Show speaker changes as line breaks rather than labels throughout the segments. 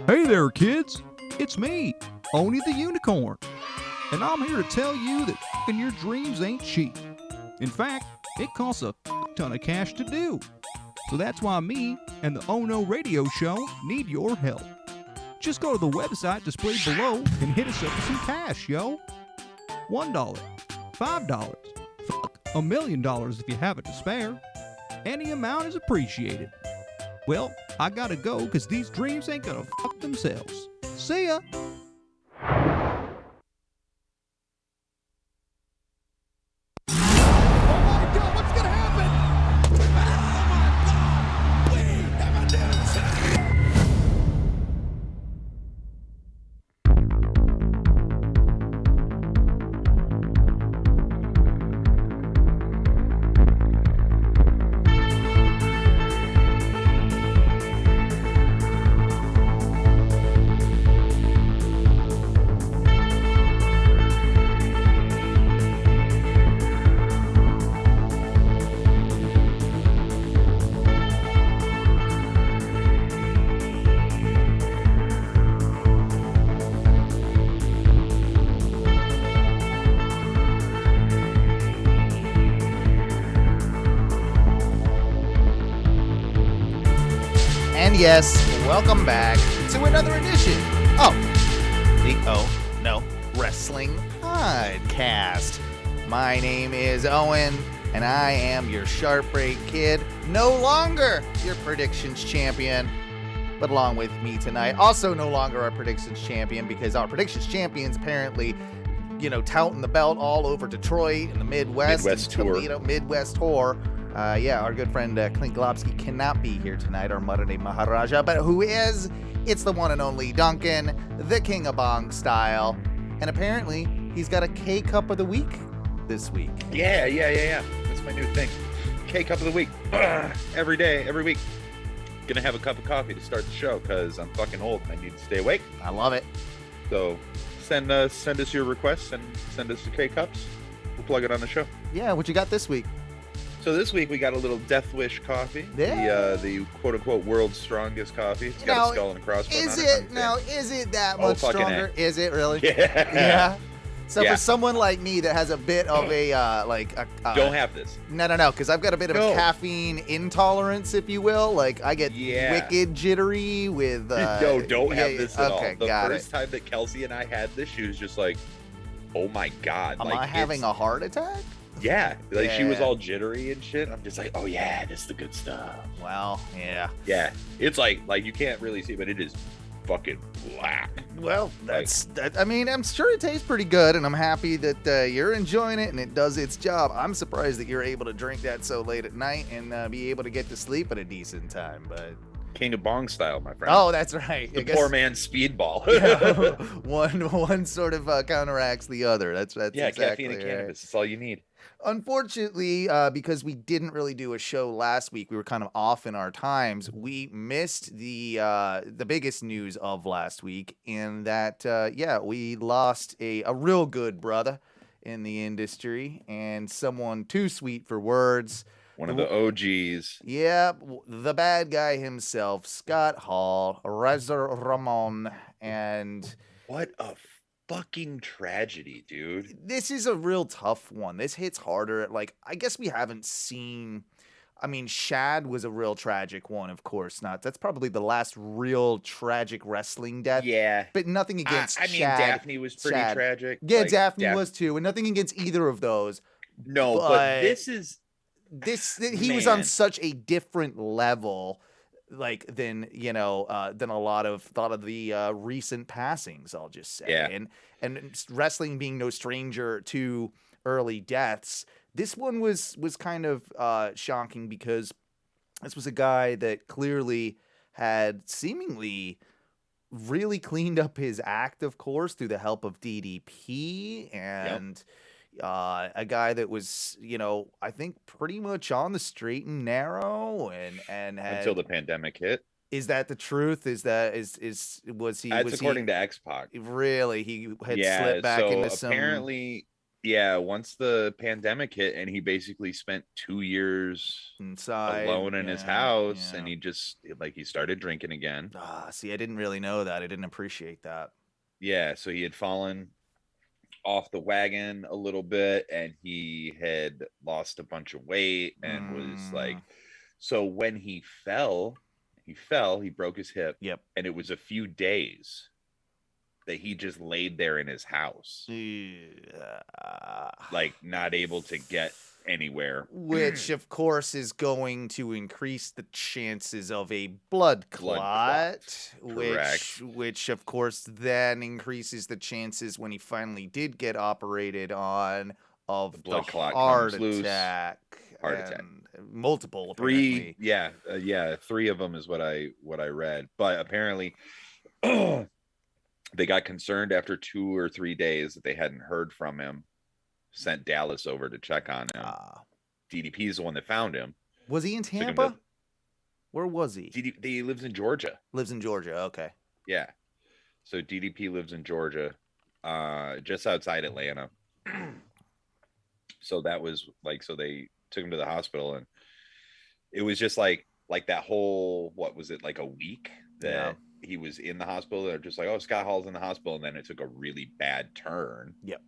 Hey there, kids. It's me, Oni the Unicorn. And I'm here to tell you that f***ing your dreams ain't cheap. In fact, it costs a ton of cash to do. So that's why me and the Ohno radio show need your help. Just go to the website displayed below and hit us up with some cash, yo. $1, $5, $1 million if you have it to spare. Any amount is appreciated. Well, I gotta go because these dreams ain't gonna fuck themselves. See ya!
Yes, welcome back to another edition of the Ohno Wrestling Podcast. My name is Owen, and I am your Sharp Break Kid, no longer your predictions champion. But along with me tonight, also no longer our predictions champion, because our predictions champions apparently, touting the belt all over Detroit and the Midwest
Toledo,
Midwest tour. Our good friend Clint Globsky cannot be here tonight, our modern-day Maharaja, but who is? It's the one and only Duncan, the King of Bong style, and apparently he's got a K-Cup of the Week this week.
Yeah. That's my new thing. K-Cup of the Week. Every day, every week. Gonna have a cup of coffee to start the show because I'm fucking old and I need to stay awake.
I love it.
So send us your requests and send us the K-Cups. We'll plug it on the show.
Yeah, what you got this week?
So this week we got a little Death Wish coffee, the quote-unquote world's strongest coffee. It's got a skull and a crossbone on it.
Is it that much stronger?
A.
Is it really?
Yeah.
So for someone like me that has a bit of a
don't have this.
No, because I've got a bit of a caffeine intolerance, if you will. Like I get wicked jittery with.
Don't have this at all.
The
first time that Kelsey and I had this, she was just like, "Oh my god!"
Am I having a heart attack?
Yeah, she was all jittery and shit. I'm just like, oh yeah, this is the good stuff.
Well, yeah.
Yeah, it's like you can't really see, but it is fucking black.
Well, I mean, I'm sure it tastes pretty good, and I'm happy that you're enjoying it and it does its job. I'm surprised that you're able to drink that so late at night and be able to get to sleep at a decent time, but...
King of Bong style, my friend.
Oh, that's right.
The poor man's speedball.
One sort of counteracts the other. That's exactly
caffeine and
right.
cannabis. That's all you need.
Unfortunately, because we didn't really do a show last week, we were kind of off in our times. We missed the biggest news of last week, in that we lost a real good brother in the industry and someone too sweet for words.
One of the OGs.
Yeah, the bad guy himself, Scott Hall, Razor Ramon, and
what a fucking tragedy, dude.
This is a real tough one. This hits harder. I guess we haven't seen. I mean, Shad was a real tragic one, of course not. That's probably the last real tragic wrestling death.
Yeah.
But nothing against Shad.
Daphne was pretty tragic.
Yeah, Daphne was too, and nothing against either of those.
No, but this is...
He was on such a different level, than a lot of the recent passings, I'll just say.
Yeah.
And wrestling being no stranger to early deaths, this one was kind of shocking, because this was a guy that clearly had seemingly really cleaned up his act, of course, through the help of DDP, and a guy that was, I think pretty much on the straight and narrow, and had,
until the pandemic hit.
Is that the truth? Was he?
That's according to X-Pac.
Really, he had slipped back into some.
Apparently, Yeah, once the pandemic hit and he basically spent 2 years
Inside.
alone in his
Yeah,
house,
yeah.
and he started drinking again.
See, I didn't really know that. I didn't appreciate that.
Yeah, so he had fallen off the wagon a little bit, and he had lost a bunch of weight and was like,
Mm,
so when he broke his hip,
yep.
and it was a few days that he just laid there in his house, like not able to get anywhere.
Which, of course, is going to increase the chances of a blood clot,
Correct.
which, of course, then increases the chances when he finally did get operated on of the
blood clot
heart
comes loose.
Heart
attack.
Multiple,
Three,
apparently.
3 of them is what I read, but apparently they got concerned after 2 or 3 days that they hadn't heard from him, sent Dallas over to check on him. DDP is the one that found him.
Was he in Tampa? Where was he?
He lives in Georgia.
Lives in Georgia. Okay.
Yeah. So DDP lives in Georgia, just outside Atlanta. So that was like, so they took him to the hospital, and it was just like that whole, what was it, like a week that he was in the hospital. They're just like, oh, Scott Hall's in the hospital, and then it took a really bad turn.
Yep.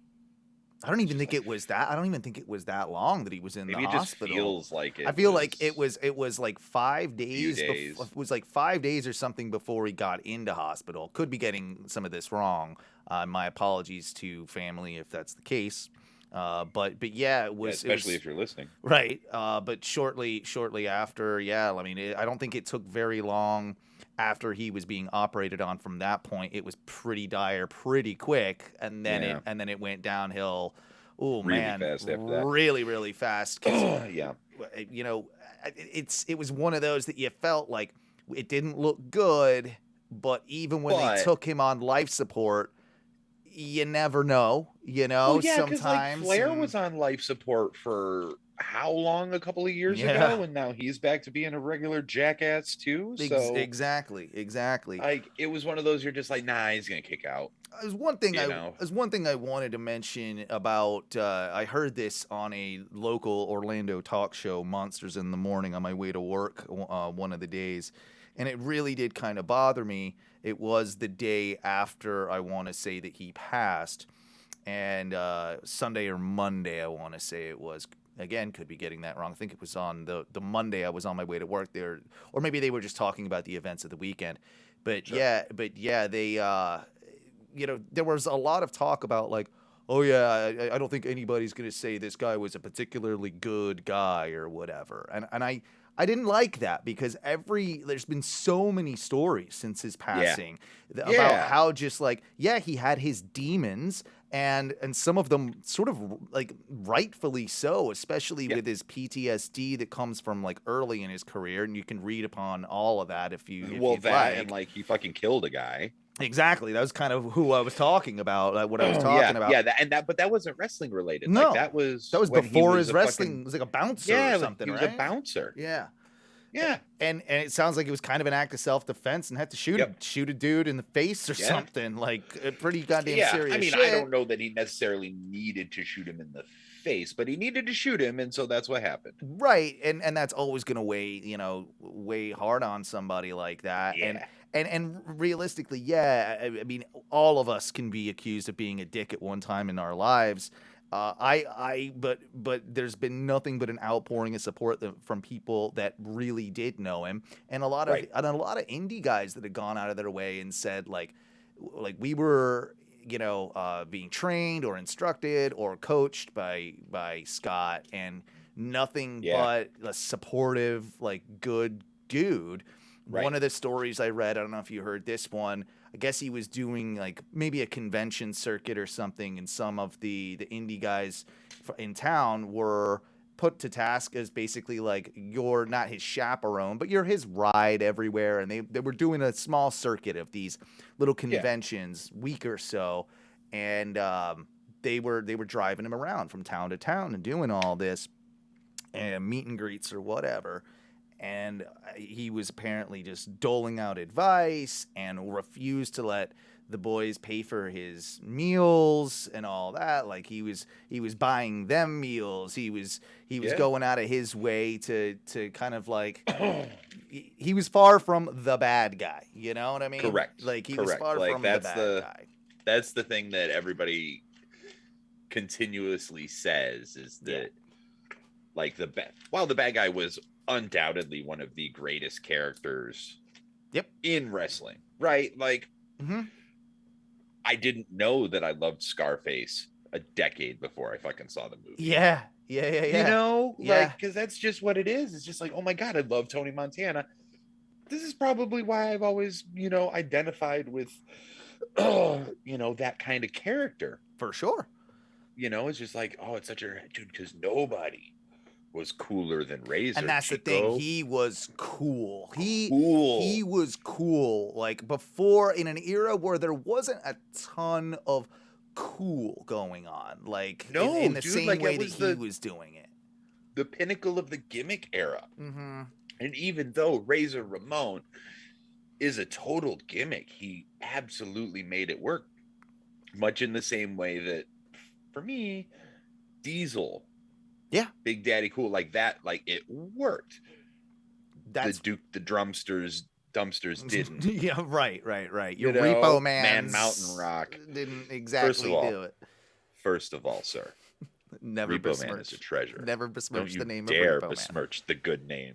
I don't even think it was that. I don't even think it was that long that he was in the hospital.
Maybe it just feels like it.
I feel like it was like 5 days.
It
was like 5 days or something before he got into hospital. Could be getting some of this wrong. My apologies to family if that's the case. But yeah, it was
especially if you're listening,
right? But shortly after, I mean, I don't think it took very long after he was being operated on. From that point, it was pretty dire, pretty quick, and then it went downhill. Oh
really
man,
fast after that.
Really fast.
Yeah,
you know, it was one of those that you felt like it didn't look good, but even when they took him on life support, you never know, sometimes.
Like Flair was on life support for how long? A couple of years ago, and now he's back to being a regular jackass too. So
exactly.
Like it was one of those you're just like, nah, he's gonna kick out.
There's one thing I wanted to mention about. I heard this on a local Orlando talk show, Monsters in the Morning, on my way to work one of the days, and it really did kind of bother me. It was the day after, I want to say, that he passed, and Sunday or Monday, I want to say it was. Again, could be getting that wrong. I think it was on the Monday. I was on my way to work there, or maybe they were just talking about the events of the weekend. But sure. They, there was a lot of talk about like, oh yeah, I don't think anybody's gonna say this guy was a particularly good guy or whatever. And I didn't like that because there's been so many stories since his passing about how just like, he had his demons. And some of them sort of like rightfully so, especially with his PTSD that comes from like early in his career, and you can read upon all of that if you like.
And like he fucking killed a guy.
Exactly, that was kind of who I was talking about. What I was talking about.
But that wasn't wrestling related.
No,
like, that was
before his wrestling. It was like a bouncer or something.
He was a bouncer.
Yeah.
Yeah,
and it sounds like it was kind of an act of self-defense and had to shoot a dude in the face or something, like a pretty goddamn serious shit.
I don't know that he necessarily needed to shoot him in the face, but he needed to shoot him, and so that's what happened.
Right, and that's always going to weigh hard on somebody like that.
Yeah.
And realistically, I mean, all of us can be accused of being a dick at one time in our lives. But there's been nothing but an outpouring of support from people that really did know him, and a lot of indie guys that had gone out of their way and said like we were being trained or instructed or coached by Scott, and nothing but a supportive, like, good dude. Right. One of the stories I read, I don't know if you heard this one, I guess he was doing like maybe a convention circuit or something, and some of the indie guys in town were put to task as basically like, you're not his chaperone, but you're his ride everywhere. And they were doing a small circuit of these little conventions, week or so, and they were driving him around from town to town and doing all this and meet and greets or whatever. and he was apparently just doling out advice and refused to let the boys pay for his meals and all that. Like he was buying them meals. He was going out of his way to kind of like he was far from the bad guy. You know what I mean?
Correct.
Like he was far from the bad guy.
That's the thing that everybody continuously says is that like the bad guy was undoubtedly one of the greatest characters in wrestling, right? Like I didn't know that I loved Scarface a decade before I fucking saw the movie.
Yeah.
You know, like, because that's just what it is. It's just like, oh my God, I love Tony Montana. This is probably why I've always, identified with, that kind of character.
For sure.
It's just like, oh, it's such a dude, because nobody was cooler than Razor.
And that's
Chico.
the thing. He was cool. He was cool. Like before, in an era where there wasn't a ton of cool going on. Like in the same way that he was doing it.
The pinnacle of the gimmick era.
Mm-hmm.
And even though Razor Ramon is a total gimmick, he absolutely made it work. Much in the same way that, for me, Diesel, Big Daddy Cool, like that, like it worked. The Dumpsters didn't.
Yeah, right. Your Repo Man
Mountain Rock
didn't exactly do it.
First of all, sir,
never
Repo
besmirch.
Man is a treasure.
Never besmirch the name of
Repo Man. Don't
dare
you besmirch the good name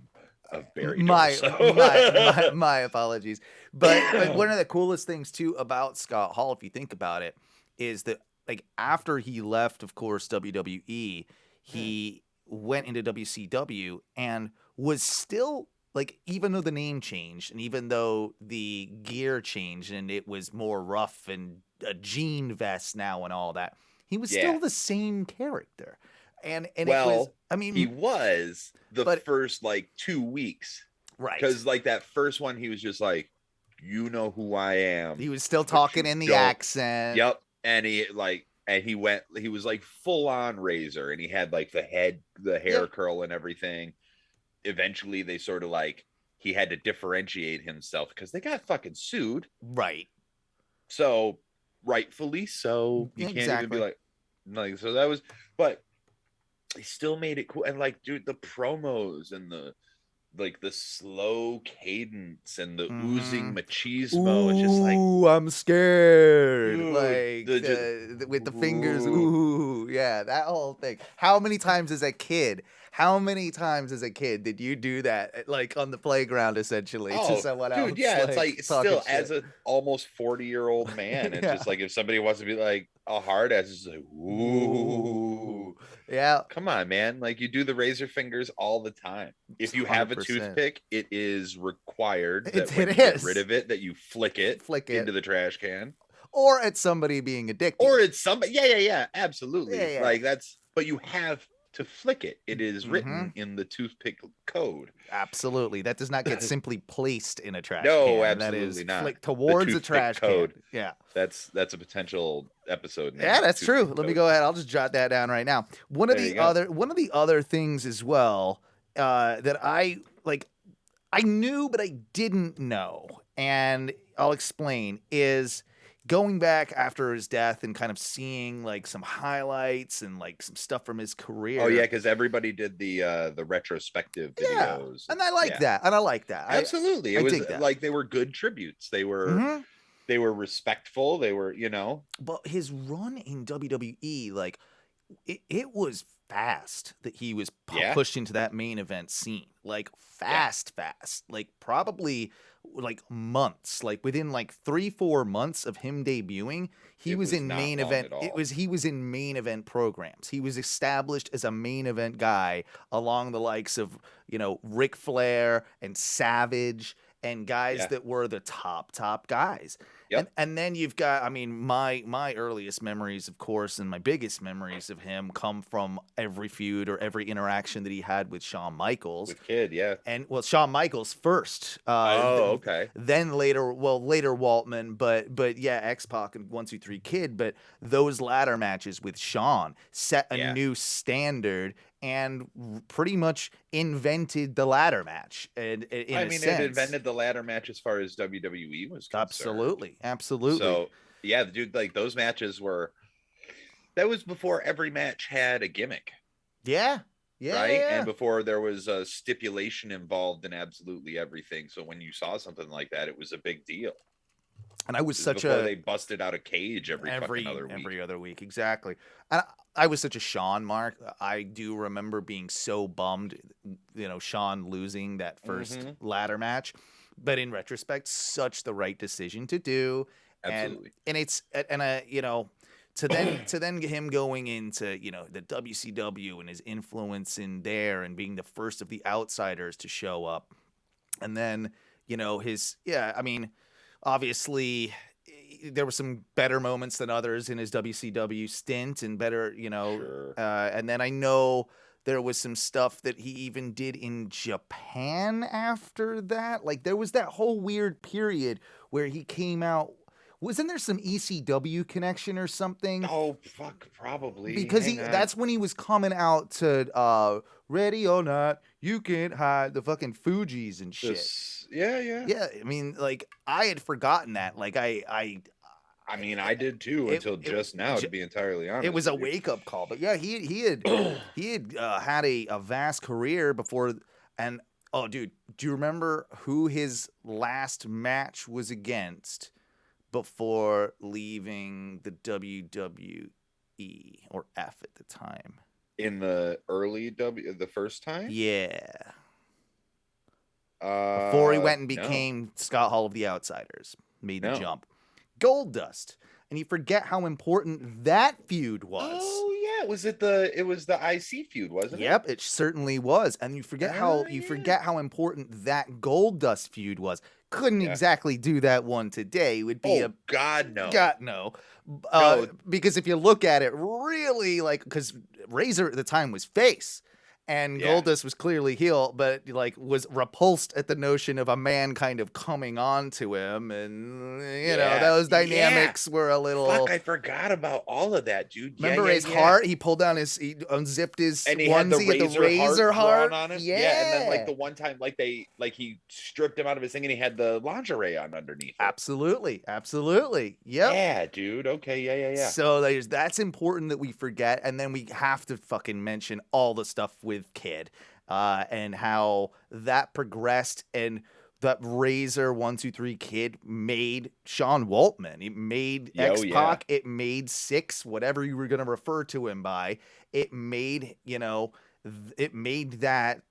of Barry
my apologies. But one of the coolest things too about Scott Hall, if you think about it, is that like after he left, of course, WWE, he went into WCW and was still like, even though the name changed and even though the gear changed and it was more rough and a jean vest now and all that, he was still the same character. And it was, I mean,
he was first like 2 weeks,
right?
Because like that first one, he was just like, you know who I am.
He was still talking in the accent.
Yep. And he was like full on Razor, and he had like the hair curl and everything. Eventually they sort of like, he had to differentiate himself because they got fucking sued.
Right.
So rightfully so. You can't even be like, so that was, but he still made it cool. And like, dude, the promos and the slow cadence and the oozing machismo. It's just like,
ooh, I'm scared.
Dude,
like with the fingers. Ooh, yeah, that whole thing. How many times as a kid did you do that? Like on the playground, essentially.
Oh,
to someone
dude,
else,
it's like still
shit.
as an almost 40-year-old man, it's just like if somebody wants to be like a hard ass, it's like, ooh.
Yeah.
Come on, man. Like you do the razor fingers all the time. If you have a
100%.
toothpick, it is required that
It
when you
is.
get rid of it, that you flick it into the trash can.
Or it's somebody being addicted.
Or it's somebody. Yeah. Absolutely.
Yeah.
Like but you have to flick it. It is written in the toothpick code.
Absolutely. That does not get simply placed in a trash can.
No, absolutely
that is
not.
Flicked towards the trash
code.
can. Yeah.
That's a potential episode name.
Yeah, that's true. Let me go ahead. I'll just jot that down right now. One of the other things as well that I knew but I didn't know, and I'll explain, is going back after his death and kind of seeing like some highlights and like some stuff from his career.
Oh yeah, because everybody did the retrospective videos.
And I like that. And I like that.
Absolutely. It was like they were good tributes. They were they were respectful. They were,
But his run in WWE, like it was fast that he was pushed into that main event scene. Like fast. Like probably like months, like within like 3-4 months of him debuting, he was in main event. He was in main event programs. He was established as a main event guy along the likes of, Ric Flair and Savage and guys that were the top guys. Yep. And then you've got, my earliest memories, of course, and my biggest memories of him come from every feud or every interaction that he had with Shawn Michaels.
With Kid, yeah.
And, Shawn Michaels first.
Okay.
Then later Waltman, but yeah, X-Pac and 1, 2, 3 Kid. But those latter matches with Shawn set a new standard. and pretty much invented the ladder match. And in a sense.
It invented the ladder match as far as WWE was concerned.
Absolutely.
So yeah, dude, like those matches that was before every match had a gimmick.
Yeah.
Right. And before there was a stipulation involved in absolutely everything. So when you saw something like that, it was a big deal.
And I was
they busted out a cage every
other week. Exactly. And I was such a Shawn mark. I do remember being so bummed, Shawn losing that first ladder match. But in retrospect, such the right decision to do.
Absolutely.
To then get him going into, the WCW and his influence in there and being the first of the outsiders to show up. And then, obviously there were some better moments than others in his WCW stint and better,
Sure.
And then I know there was some stuff that he even did in Japan after that. Like there was that whole weird period where he came out. Wasn't there some ECW connection or something?
Oh, fuck, probably.
Because that's when he was coming out to Ready or Not, You Can't Hide, the fucking Fugees and shit.
Yeah.
Yeah, I mean, like, I had forgotten that. Like,
I did too until just now, to be entirely honest.
It was a wake-up call. But yeah, he had had a vast career before. And, oh, dude, do you remember who his last match was against before leaving the WWE or F at the time?
In the early the first time?
Yeah. Before he went and became Scott Hall of the Outsiders. Made the jump. Goldust. And you forget how important that feud was.
Oh yeah, was it the IC feud, wasn't it?
Yep, it certainly was. And you forget forget how important that Goldust feud was. Couldn't exactly do that one today. It would be
God no.
God no. Because if you look at it really, like, because Razor at the time was face. And Goldust was clearly heel, but like was repulsed at the notion of a man kind of coming on to him, and those dynamics were a little.
Fuck, I forgot about all of that, dude.
Remember his heart? He pulled down he unzipped his
and he
onesie
had
the razor heart
on him.
Yeah.
And then like the one time, he stripped him out of his thing, and he had the lingerie on underneath.
Absolutely. Yep.
Yeah, dude. Okay. Yeah.
So that's important that we forget, and then we have to fucking mention all the stuff with Kid, and how that progressed, and that Razor 1, 2, 3 Kid made Sean Waltman. It made X-Pac. It made Six, whatever you were going to refer to him by. It made that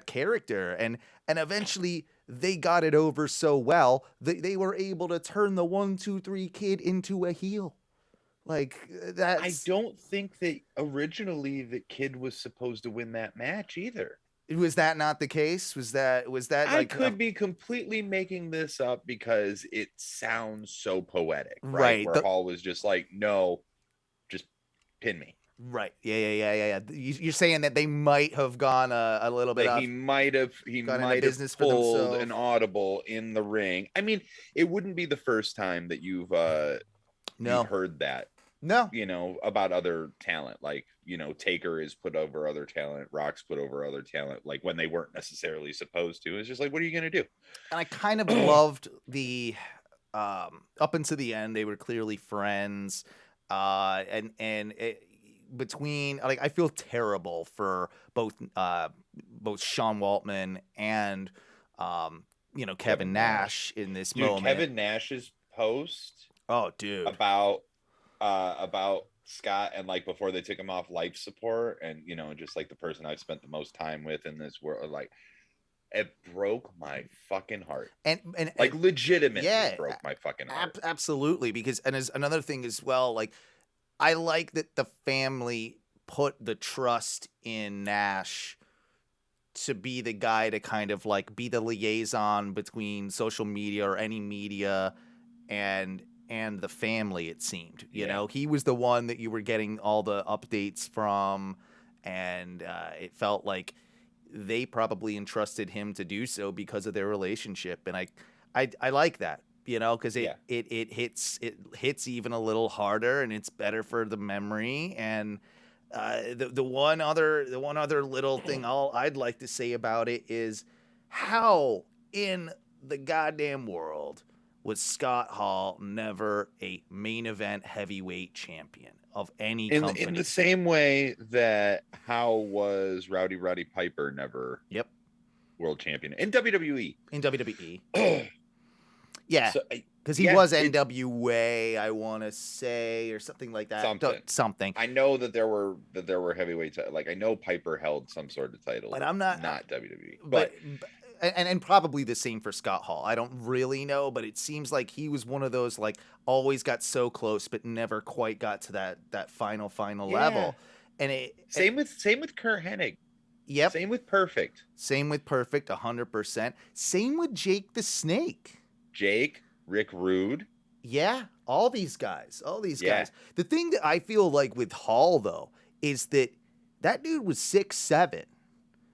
character, and eventually they got it over so well that they were able to turn the 1, 2, 3 Kid into a heel. Like that.
I don't think that originally the Kid was supposed to win that match either.
Was that not the case? Was that
I could be completely making this up because it sounds so poetic, right? Where Hall was just like, no, just pin me.
Right. Yeah. You're saying that they might have gone a little bit.
He might have pulled an audible in the ring. I mean, it wouldn't be the first time that you've heard that.
No.
About other talent. Like, Taker is put over other talent. Rock's put over other talent. Like when they weren't necessarily supposed to. It's just like, what are you going to do? And
I kind of loved the, up until the end, they were clearly friends. And between, like, I feel terrible for both Sean Waltman and, Kevin Nash in this moment.
Kevin Nash's post.
Oh, dude.
About Scott, and like before they took him off life support, and just like the person I've spent the most time with in this world, like it broke my fucking heart, and like legitimately broke my fucking heart.
Absolutely, because as another thing as well, like I like that the family put the trust in Nash to be the guy to kind of like be the liaison between social media or any media and the family. It seemed, he was the one that you were getting all the updates from, and it felt like they probably entrusted him to do so because of their relationship. And I like that, because it hits even a little harder, and it's better for the memory. And The one other little thing I'd like to say about it is how in the goddamn world was Scott Hall never a main event heavyweight champion of any company?
In the same way that how was Roddy Piper never
Yep.
world champion in WWE?
In WWE. Yeah. Because he
yeah,
was NWA, I want to say, or something like that. Something.
I know that there were heavyweights. Like I know Piper held some sort of title,
but I'm not
WWE.
But and probably the same for Scott Hall. I don't really know, but it seems like he was one of those like always got so close, but never quite got to that final level. And
same with Kurt Hennig.
Yep.
Same with Perfect.
100%. Same with Jake the Snake.
Jake, Rick Rude.
Yeah, all these guys. The thing that I feel like with Hall though is that dude was 6'7".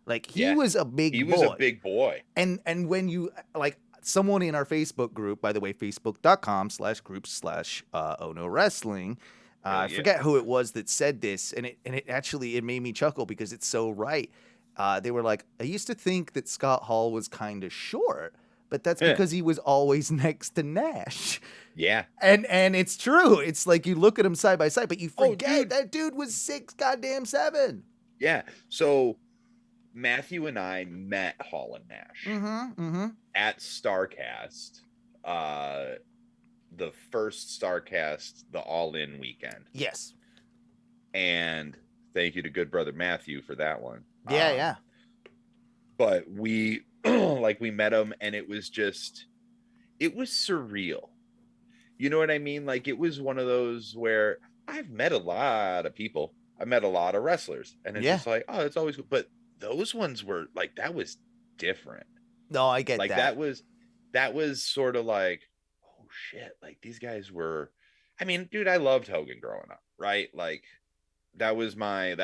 Like he was a big boy.
He was a big boy.
And when you like someone in our Facebook group, by the way, facebook.com/groups/Ohno Wrestling. I forget who it was that said this, and it actually made me chuckle because it's so right. They were like, I used to think that Scott Hall was kind of short, but that's because he was always next to Nash.
Yeah.
And it's true. It's like you look at him side by side, but you forget that dude was 6'7".
Yeah. So Matthew and I met Hall and Nash at StarCast, the first StarCast, the All-In weekend.
Yes.
And thank you to good brother Matthew for that one.
Yeah.
But we we met him, and it was surreal. You know what I mean? Like it was one of those where I've met a lot of people. I met a lot of wrestlers, and it's just like, oh, it's always good. But those ones were like, that was different.
No, I get
like
that.
that was sort of like, oh shit, like these guys were, I mean, dude, I loved Hogan growing up, right? Like that was my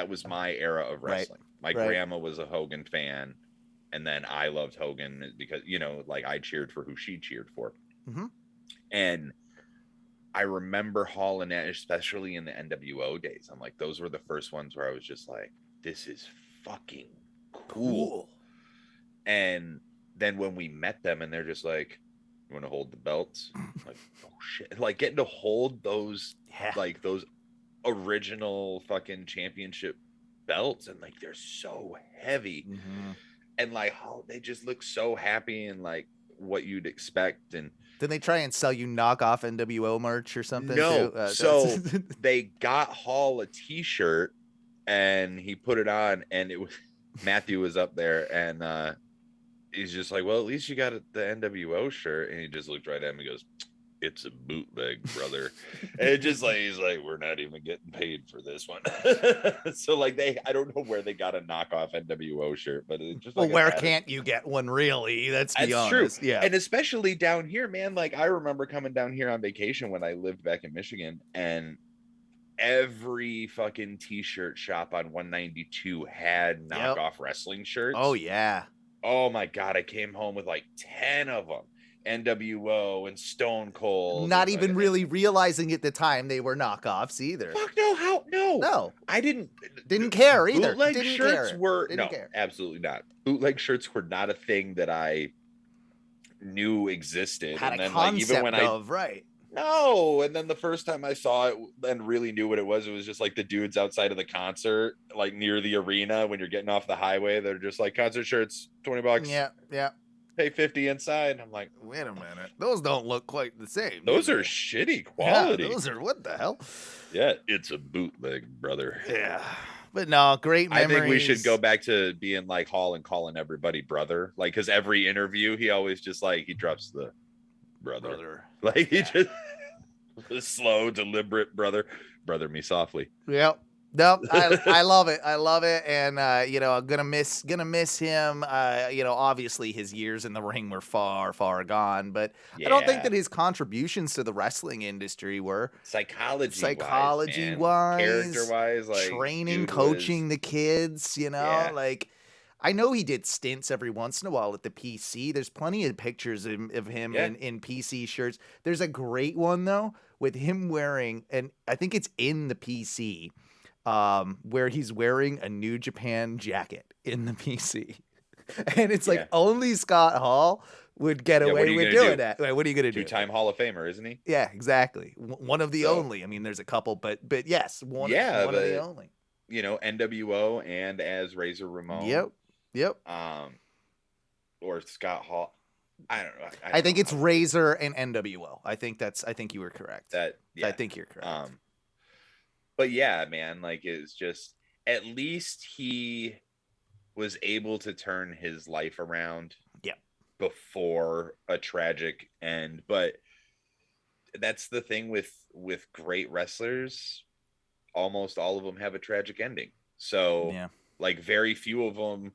era of wrestling. My grandma was a Hogan fan, and then I loved Hogan because, you know, like I cheered for who she cheered for. And I remember Hall and Nash, especially in the NWO days. I'm like, those were the first ones where I was just like, this is fucking cool. And then when we met them and they're just like, you want to hold the belts? Like, oh shit. Like getting to hold those, like those original fucking championship belts, and like they're so heavy. And like, oh, they just look so happy and like what you'd expect. And
did they try and sell you knockoff NWO merch or something?
No. So they got Hall a t-shirt and he put it on, and it was Matthew was up there, and he's just like, well, at least you got the NWO shirt. And he just looked right at him and goes, it's a bootleg, brother. And it just like, he's like, we're not even getting paid for this one. So like I don't know where they got a knockoff NWO shirt, but it's just like,
well, where can't you get one really? That's
true.
Yeah.
And especially down here, man, like I remember coming down here on vacation when I lived back in Michigan, and every fucking t-shirt shop on 192 had knockoff wrestling shirts.
Oh yeah.
Oh my God. I came home with like 10 of them. NWO and Stone Cold.
Not even really realizing at the time they were knockoffs either.
Fuck no, no. I didn't
care either.
Bootleg
didn't
shirts
care.
were
didn't
no,
care.
Absolutely not. Bootleg shirts were not a thing that I knew existed.
Had
and
a
then
concept
like even when
of, right.
No, and then the first time I saw it and really knew what it was just like the dudes outside of the concert, like near the arena when you're getting off the highway. They're just like, concert shirts, $20.
Yeah.
Pay $50 inside. I'm like,
wait a minute. Those don't look quite the same.
Those are shitty quality.
Yeah, those are, what the hell?
Yeah, it's a bootleg, brother.
Yeah. But no, great memories.
I think we should go back to being like Hall and calling everybody brother. Like, because every interview, he always just like, he drops the brother. Like, he just, the slow, deliberate brother me softly.
Yep. No, I love it. I love it. And, I'm gonna miss him. Obviously his years in the ring were far, far gone, but I don't think that his contributions to the wrestling industry were psychology wise,
character wise, like
training, coaching the kids, like I know he did stints every once in a while at the PC. There's plenty of pictures of him in PC shirts. There's a great one though with him wearing, and I think it's in the PC, where he's wearing a New Japan jacket in the PC. And it's like
Yeah.
only Scott Hall would get
Yeah, what
away
are you
with
gonna
doing
do?
that. Like, what are you going to do?
2-time Hall of Famer, isn't he?
Yeah, exactly. One of the
So-
only. I mean, there's a couple, but yes, one of
but,
the only.
You know, NWO and as Razor Ramon.
Yep.
Or Scott Hall. I don't know.
I think it's Razor and NWO. I think you were correct.
that. Yeah.
I think you're correct.
But yeah, man, like it's just at least he was able to turn his life around.
Yeah.
Before a tragic end, but that's the thing with great wrestlers. Almost all of them have a tragic ending. So,
Yeah.
like very few of them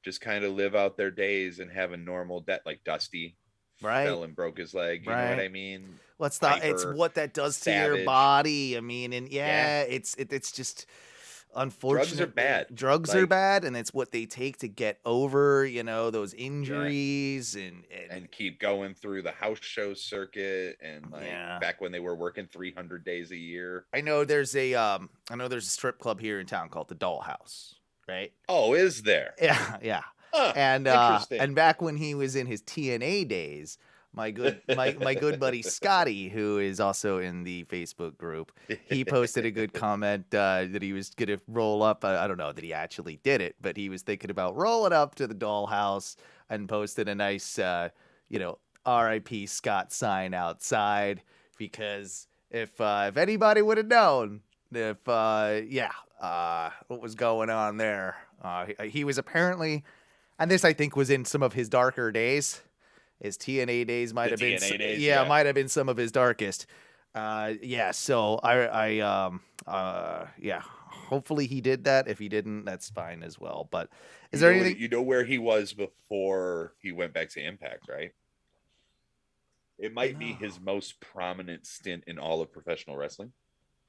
just kind of live out their days and have a normal death. Like Dusty,
Right.
fell and broke his leg. You know what I mean?
It's
Piper,
what that does to your
Savage.
body. I mean, and it's just unfortunate.
Drugs are bad.
Drugs are
Like-
bad, and it's what they take to get over, those injuries
and keep going through the house show circuit and like
Yeah.
back when they were working 300 days a year.
I know there's a strip club here in town called the Dollhouse, right?
Oh, is there?
Yeah.
Huh,
And
interesting.
back when he was in his TNA days, my good buddy Scotty, who is also in the Facebook group, he posted a good comment that he was gonna roll up. I don't know that he actually did it, but he was thinking about rolling up to the Dollhouse and posted a nice, R.I.P. Scott sign outside, because if anybody would have known what was going on there, he was apparently, and this I think was in some of his darker days. His TNA days might have been, might have been some of his darkest. So hopefully he did that. If he didn't, that's fine as well. But is there anything?
You know where he was before he went back to Impact, right? It might be his most prominent stint in all of professional wrestling.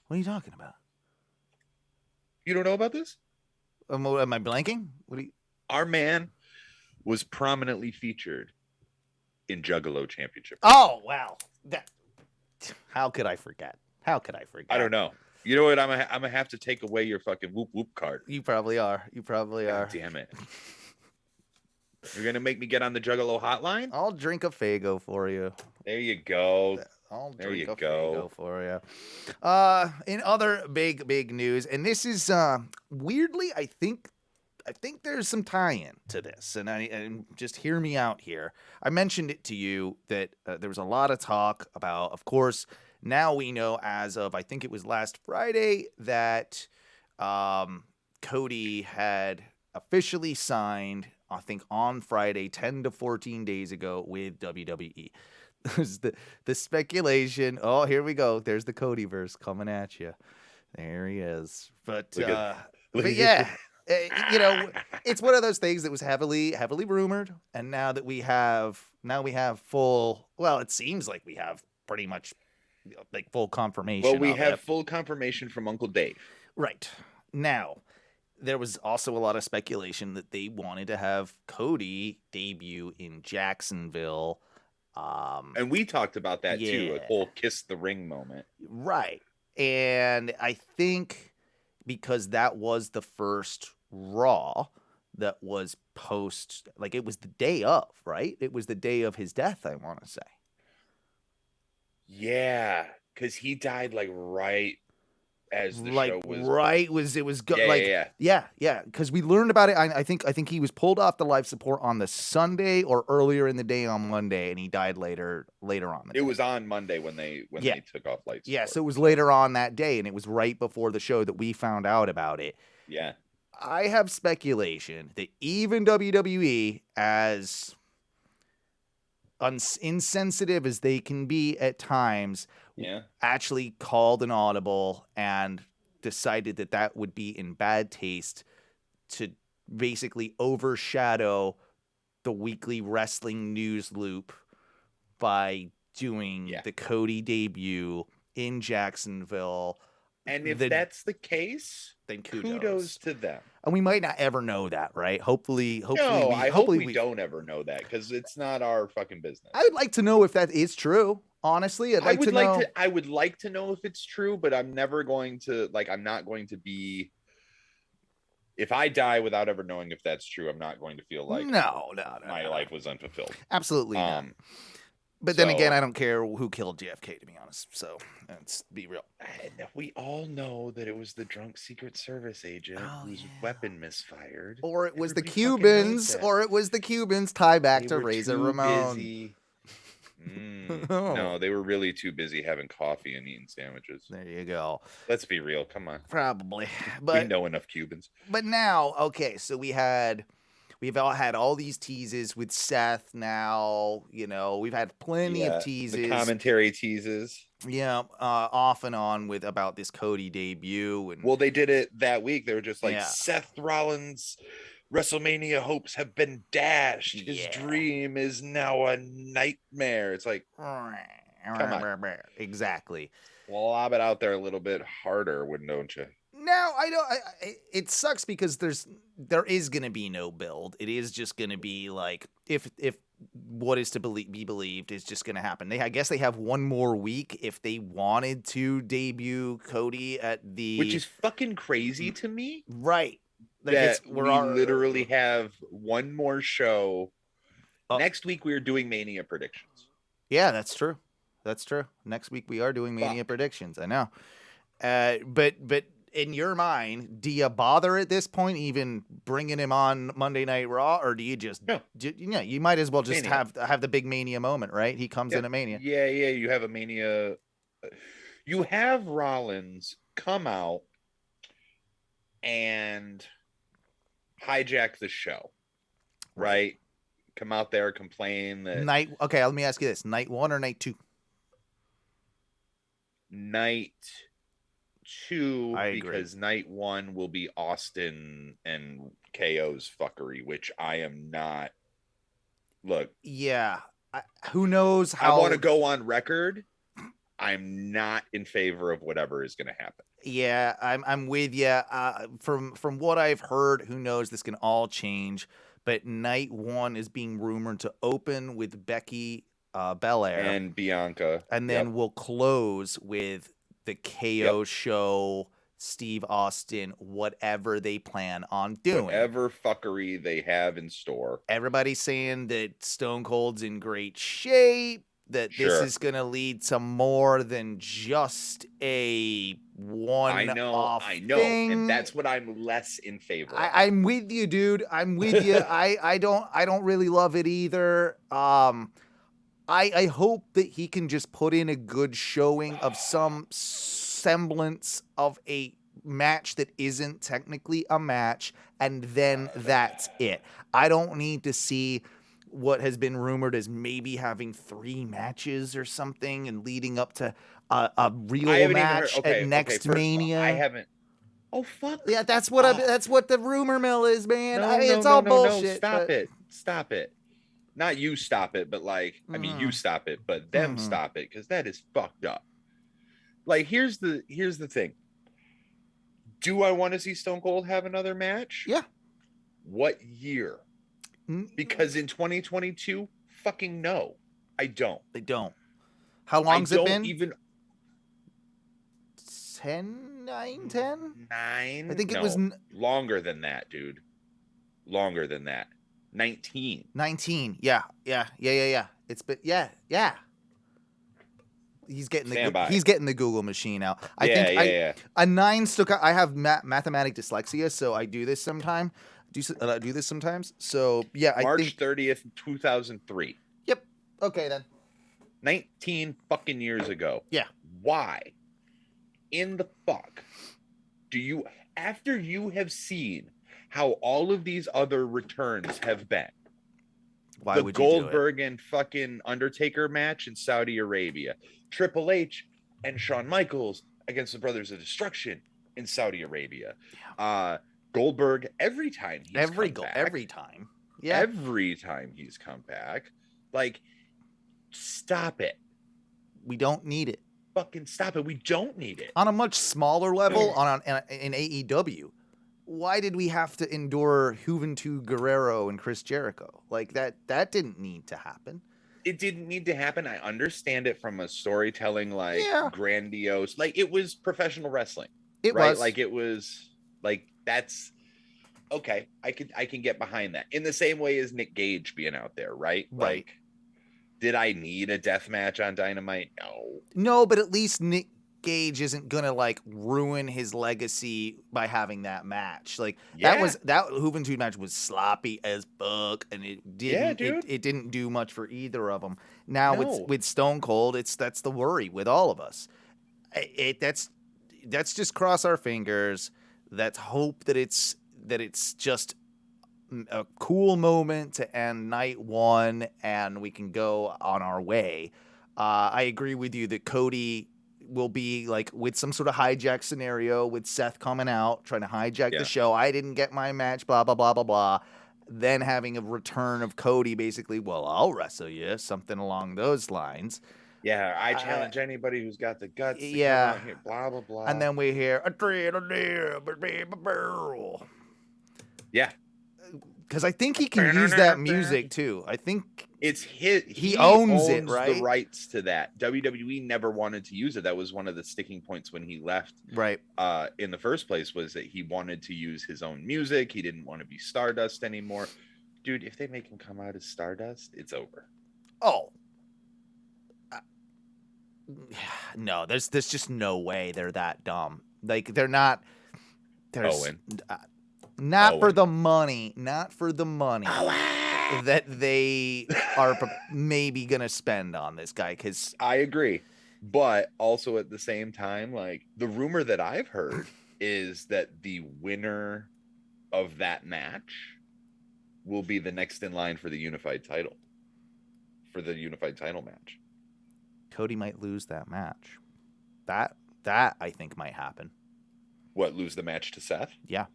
What are you talking about?
You don't know about this?
Am I blanking?
Our man was prominently featured in Juggalo Championship.
Oh, wow. How could I forget?
I don't know. You know what? I'm gonna have to take away your fucking whoop whoop card.
You probably are.
God damn it. You're gonna make me get on the Juggalo hotline?
I'll drink a Faygo for you.
There you go.
There
you
you
go.
Faygo for you. In other big news, and this is weirdly, I think there's some tie-in to this, and just hear me out here. I mentioned it to you that there was a lot of talk about, of course, now we know as of, I think it was last Friday, that Cody had officially signed, I think on Friday, 10 to 14 days ago with WWE. There's the speculation. Oh, here we go. There's the Codyverse coming at you. There he is. But yeah. It's one of those things that was heavily rumored, and now we have full. Well, it seems like we have pretty much like full confirmation.
Well, we
of
have
it.
full confirmation from Uncle Dave.
Right now, there was also a lot of speculation that they wanted to have Cody debut in Jacksonville.
And we talked about that too, a
Yeah.
whole kiss the ring moment.
Right, and I think because that was the first Raw that was post, like it was the day of, right? It was the day of his death, I want to say.
Yeah, because he died like right as the
Like
show was.
right was it was good?
Yeah.
Yeah. Because we learned about it. I think he was pulled off the life support on the Sunday or earlier in the day on Monday, and he died later on.
It was on Monday when they took off lights.
Yeah, so it was later on that day, and it was right before the show that we found out about it.
Yeah.
I have speculation that even WWE, as insensitive as they can be at times, actually called an audible and decided that would be in bad taste to basically overshadow the weekly wrestling news loop by doing the Cody debut in Jacksonville.
And if that's the case,
then
kudos to them.
And we might not ever know that, right? Hopefully
I hope we don't ever know that, because it's not our fucking business.
I would like to know if that is true, Honestly, I'd like to know.
I would like to know if it's true, but I'm never going to I'm not going to be. If I die without ever knowing if that's true, I'm not going to feel like
no,
my life was unfulfilled.
Absolutely not. But then again, I don't care who killed JFK, to be honest. So let's be real.
We all know that it was the drunk Secret Service agent whose weapon misfired.
Or it was the Cubans. Or it was the Cubans. Tie back to Razor Ramon.
No, they were really too busy having coffee and eating sandwiches.
There you go.
Let's be real. Come on.
Probably. But
we know enough Cubans.
But now, okay, so we've all had all these teases with Seth now. You know, we've had plenty of teases.
The commentary teases.
Yeah, off and on about this Cody debut. And
well, they did it that week. They were just like, Seth Rollins' WrestleMania hopes have been dashed. His dream is now a nightmare. It's like, come on.
Exactly.
Well, lob it out there a little bit harder, don't you?
No, I don't. It sucks because there is going to be no build. It is just going to be like if what is to be believed is just going to happen. I guess they have one more week if they wanted to debut Cody at
which is fucking crazy to me.
Right.
Like we literally have one more show. Next week we are doing Mania predictions.
Yeah, that's true. That's true. Next week we are doing Mania predictions. I know. But in your mind, do you bother at this point even bringing him on Monday Night Raw, or do you just you might as well just Mania. have the big Mania moment, right? He comes in at Mania.
Yeah, you have a Mania. You have Rollins come out and hijack the show, right? Come out there, complain that
Okay, let me ask you this: night 1 or night 2?
Night 2, because
agree.
night 1 will be Austin and KO's fuckery, which I am not. Look,
who knows how?
I want to go on record. I'm not in favor of whatever is going to happen.
Yeah, I'm with you. From what I've heard, who knows? This can all change. But night 1 is being rumored to open with Becky Belair
and Bianca,
and then we'll close with the KO show, Steve Austin, whatever they plan on doing.
Whatever fuckery they have in store.
Everybody's saying that Stone Cold's in great shape, that this is going to lead to more than just a one-off thing.
And that's what I'm less in favor of.
I'm with you, dude. I'm with you. I don't really love it either. I hope that he can just put in a good showing of some semblance of a match that isn't technically a match, and then that's it. I don't need to see what has been rumored as maybe having 3 matches or something and leading up to a real match at next Mania.
I haven't. Oh fuck!
Yeah, that's what the rumor mill is, man. It's all bullshit.
Stop it. Not you stop it, but I mean you stop it, but them stop it, because that is fucked up. Like here's the thing. Do I want to see Stone Cold have another match?
Yeah.
What year? Because in 2022, fucking no, I don't.
They don't. How long's it been?
Even
10. 9.
I
think it was
longer than that, dude. Longer than that. 19.
Yeah. It's been He's getting the Google machine out. I think a 9 stuck out. I have mathematic dyslexia, so I do this sometimes. Do this sometimes. So yeah,
March 30th, 2003.
Yep. Okay then.
19 fucking years ago.
Yeah.
Why in the fuck do you, after you have seen how all of these other returns have been,
why
the
would
Goldberg
you do it?
and fucking Undertaker match in Saudi Arabia, Triple H and Shawn Michaels against the Brothers of Destruction in Saudi Arabia, Goldberg every time he's
every time he's come back,
like, stop it.
We don't need it.
Fucking stop it. We don't need it.
On a much smaller level, in AEW, why did we have to endure Juventud Guerrero and Chris Jericho? Like that didn't need to happen.
it didn't need to happen. I understand it from a storytelling, like grandiose, like it was professional wrestling.
It
right?
was
Like it was like that's okay. I can get behind that in the same way as Nick Gage being out there, right?
Right.
Like, did I need a death match on Dynamite?
No, but at least Nick Gage isn't gonna like ruin his legacy by having that match. Like that Juventud match was sloppy as fuck, and it didn't it didn't do much for either of them. Now with Stone Cold, that's the worry with all of us. That's just cross our fingers. Let's hope that it's just a cool moment to end night one, and we can go on our way. I agree with you that Cody will be like with some sort of hijack scenario with Seth coming out, trying to hijack the show. I didn't get my match, blah, blah, blah, blah, blah. Then having a return of Cody, basically, well, I'll wrestle you, something along those lines.
Yeah, I challenge anybody who's got the guts to come out here, blah, blah, blah.
And then we hear, yeah. Because I think he can use that music, too. I think
it's his.
He owns it, right?
The rights to that. WWE never wanted to use it. That was one of the sticking points when he left.
Right.
In the first place, was that he wanted to use his own music. He didn't want to be Stardust anymore. Dude, if they make him come out as Stardust, it's over.
Oh. No, there's just no way they're that dumb. Like, they're not.
Owen.
Not for the money. Not for the money that they are maybe going to spend on this guy. Because
I agree. But also at the same time, like, the rumor that I've heard is that the winner of that match will be the next in line for the unified title. For the unified title match.
Cody might lose that match. That I think might happen.
What, lose the match to Seth?
Yeah.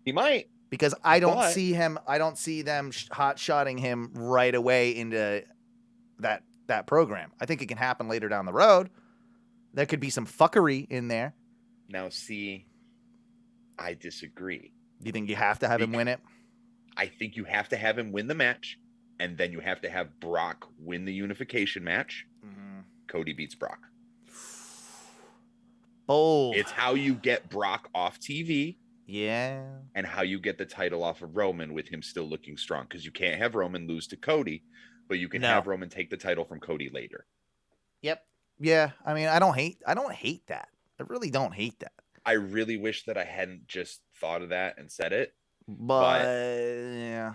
He might.
Because I don't see them hot-shotting him right away into that program. I think it can happen later down the road. There could be some fuckery in there.
Now, see, I disagree.
You think you have to have him win it?
I think you have to have him win the match, and then you have to have Brock win the unification match.
Mm-hmm.
Cody beats Brock.
Bold.
It's how you get Brock off TV.
Yeah.
And how you get the title off of Roman with him still looking strong. Because you can't have Roman lose to Cody, but you can have Roman take the title from Cody later.
Yep. Yeah. I mean, I don't hate that. I really don't hate that.
I really wish that I hadn't just thought of that and said it.
But yeah.